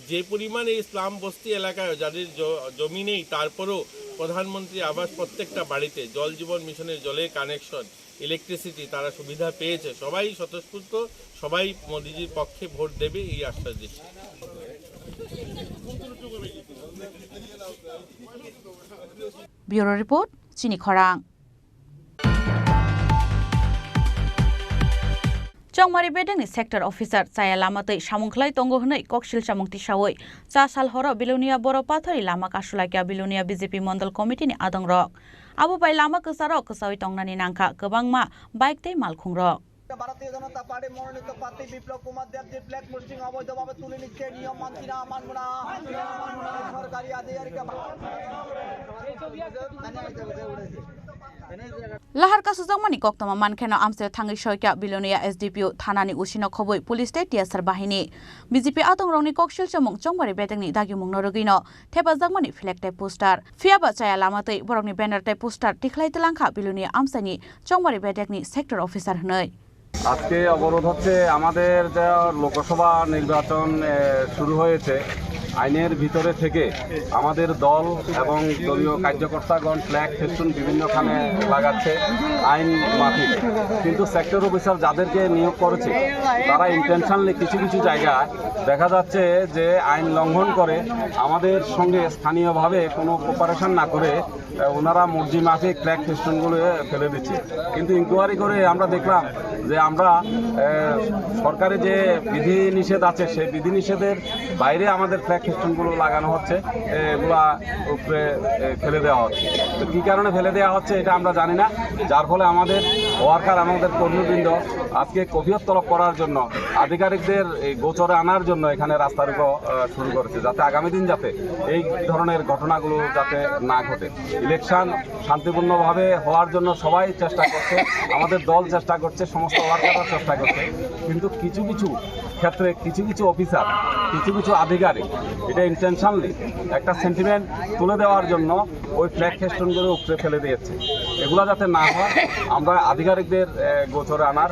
যে পরিমাণ এই ইসলাম বস্তি এলাকায় যাদের জমি নেই, তারপরেও প্রধানমন্ত্রী আবাস প্রত্যেকটা বাড়িতে, জল জীবন মিশনের জলের কানেকশন, ইলেকট্রিসিটি তারা সুবিধা পেয়েছে। সবাই স্বতঃস্ফূর্ত, সবাই মোদিজির পক্ষে ভোট দেবে এই আশ্বাস দিচ্ছে। ব্যুরো রিপোর্ট, চিনি খরাং। चौमारी बेडेंनि सेक्टर ऑफिसर चाया लामातै सामुंखलाय तंगो हनै ककसिल सामुंगति सावै 4 साल हर बिलुनिया बर पाथरि लामा कासुलाकिया बिलुनिया बीजेपी मंडल कमिटिनि आदं रक आबो बाय लामा कसार कसावै तंगनानि नांखा गोबांमा बाइक तै मालखुं रक। ভারতীয় জনতা পার্টি মনোনীত প্রার্থী বিপ্লব কুমার দেবজির ফ্ল্যাগ পোস্টিং অবৈধভাবে তুলে নিচ্ছে, নিয়ম মানছি না, মানব না। সরকারি আধিকারিক लाहार कासुजांमानि कक्तमा मानखेना आमसे थांगै सयका बिलोनिया एसडीपीओ थानानि उसिनो खबै पुलिस तै टियासार बाहिनी बीजेपी आतंगरंनि ककसिल चमुं चंबारि बेदेंनि दागिमुं नरगिनो थेपाजांमानि फ्लेग तै पोस्टार फियाबा चाया लामातै बरकनि बैनार तै पोस्टार टिखलाय तलांखा बिलोनिया आमसानि चंबारि बेदेंनि सेक्टर ऑफिसार हनै। আজকে অবরোধ হচ্ছে আমাদের যে লোকসভা নির্বাচন শুরু হয়েছে, আইনের ভিতরে থেকে আমাদের দল এবং দলীয় কার্যকর্তাগণ ফ্ল্যাগ ফেস্টুন বিভিন্নখানে লাগাচ্ছে আইন মাফিক, কিন্তু সেক্টর অফিসার যাদেরকে নিয়োগ করেছে তারা ইন্টেনশনালি কিছু কিছু জায়গায় দেখা যাচ্ছে যে আইন লঙ্ঘন করে আমাদের সঙ্গে স্থানীয়ভাবে কোনো কোপারেশন না করে ওনারা মর্জি মাফিক ফ্ল্যাগ ফেস্টুনগুলো ফেলে দিচ্ছে। কিন্তু ইনকোয়ারি করে আমরা দেখলাম যে আমরা সরকারের যে বিধিনিষেধ আছে সেই বিধিনিষেধের বাইরে আমাদের ফ্ল্যাগ ফেস্টুনগুলো লাগানো হচ্ছে, এগুলা উপরে ফেলে দেওয়া হচ্ছে। তো কী কারণে ফেলে দেওয়া হচ্ছে এটা আমরা জানি না, যার ফলে আমাদের ওয়ার্কার, আমাদের কর্মীবৃন্দ আজকে কফিয়ত তলব করার জন্য, আধিকারিকদের এই গোচরে আনার জন্য এখানে রাস্তা রোকো শুরু করেছে, যাতে আগামী দিন যাতে এই ধরনের ঘটনাগুলো যাতে না ঘটে। ইলেকশন শান্তিপূর্ণভাবে হওয়ার জন্য সবাই চেষ্টা করছে, আমাদের দল চেষ্টা করছে, সমস্ত ওয়ার্কাররা চেষ্টা করছে, কিন্তু কিছু কিছু ক্ষেত্রে কিছু কিছু অফিসার, কিছু কিছু আধিকারিক এটা ইন্টেনশনালি একটা সেন্টিমেন্ট তুলে দেওয়ার জন্য ওই ফ্ল্যাগ ফেস্টুনগুলো উপরে ফেলে দিয়েছে। এগুলো যাতে না হয় আমরা আধিকারিকদের গোচরে আনার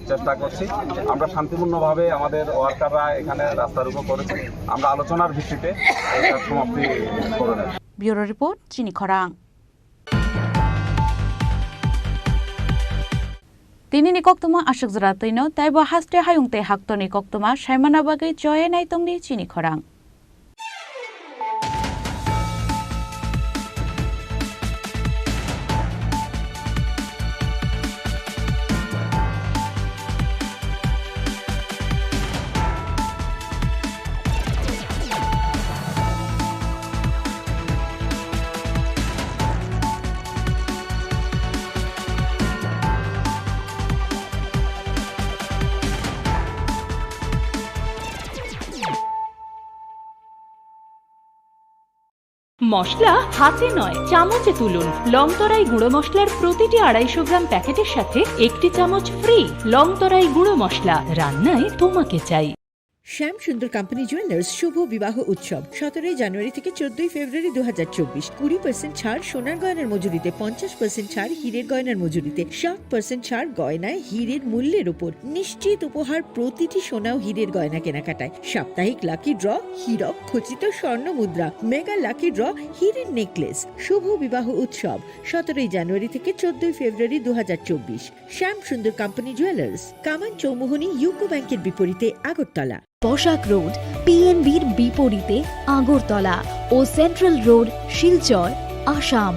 চেষ্টা করছি। আমরা শান্তিপূর্ণভাবে আমাদের ওয়ার্কাররা এখানে রাস্তা রোকো করেছে, আমরা আলোচনার ভিত্তিতে এটার সমাপ্তি করে নেব। ব্যুরো রিপোর্ট, চিনি খরাং। तिनी कक्तमा आशक जरातैनो ताइबो हास्ते हायुंते हाक्तनि कक्तमा साइमाना बागै जय नाइतंनि चिनि खरां। মশলা হাতে নয় চামচে তুলুন। লংতরাই গুঁড়ো মশলার প্রতিটি 250 গ্রাম প্যাকেটের সাথে 1টি চামচ ফ্রি। লংতরাই গুঁড়ো মশলা, রান্নায় তোমাকে চাই। শ্যাম সুন্দর কোম্পানি জুয়েলার্স শুভ বিবাহ উৎসব 17 জানুয়ারি থেকে 14 ফেব্রুয়ারি 2024। 20% ছাড় সোনার গয়নার মজুরিতে, 50% ছাড় হীরের গয়নার মজুরিতে, 60% ছাড় গয়নায় হীরের মূল্যের উপর, নিশ্চিত উপহার প্রতিটি সোনা ও হীরের গয়না কেনাকাটায়, সাপ্তাহিক লাকি ড্র, হীরক খচিত স্বর্ণ মুদ্রা, মেগা লাকি ড্র, হীরের নেকলেস। শুভ বিবাহ উৎসব 17 জানুয়ারি থেকে 14 ফেব্রুয়ারি 2024। শ্যাম সুন্দর কোম্পানি জুয়েলার্স, কামান চৌমুহনী ইউকো ব্যাংকের বিপরীতে, আগরতলা। পোশাক রোড পিএনবির বিপরীতে আগরতলা ও সেন্ট্রাল রোড শিলচর, আসাম।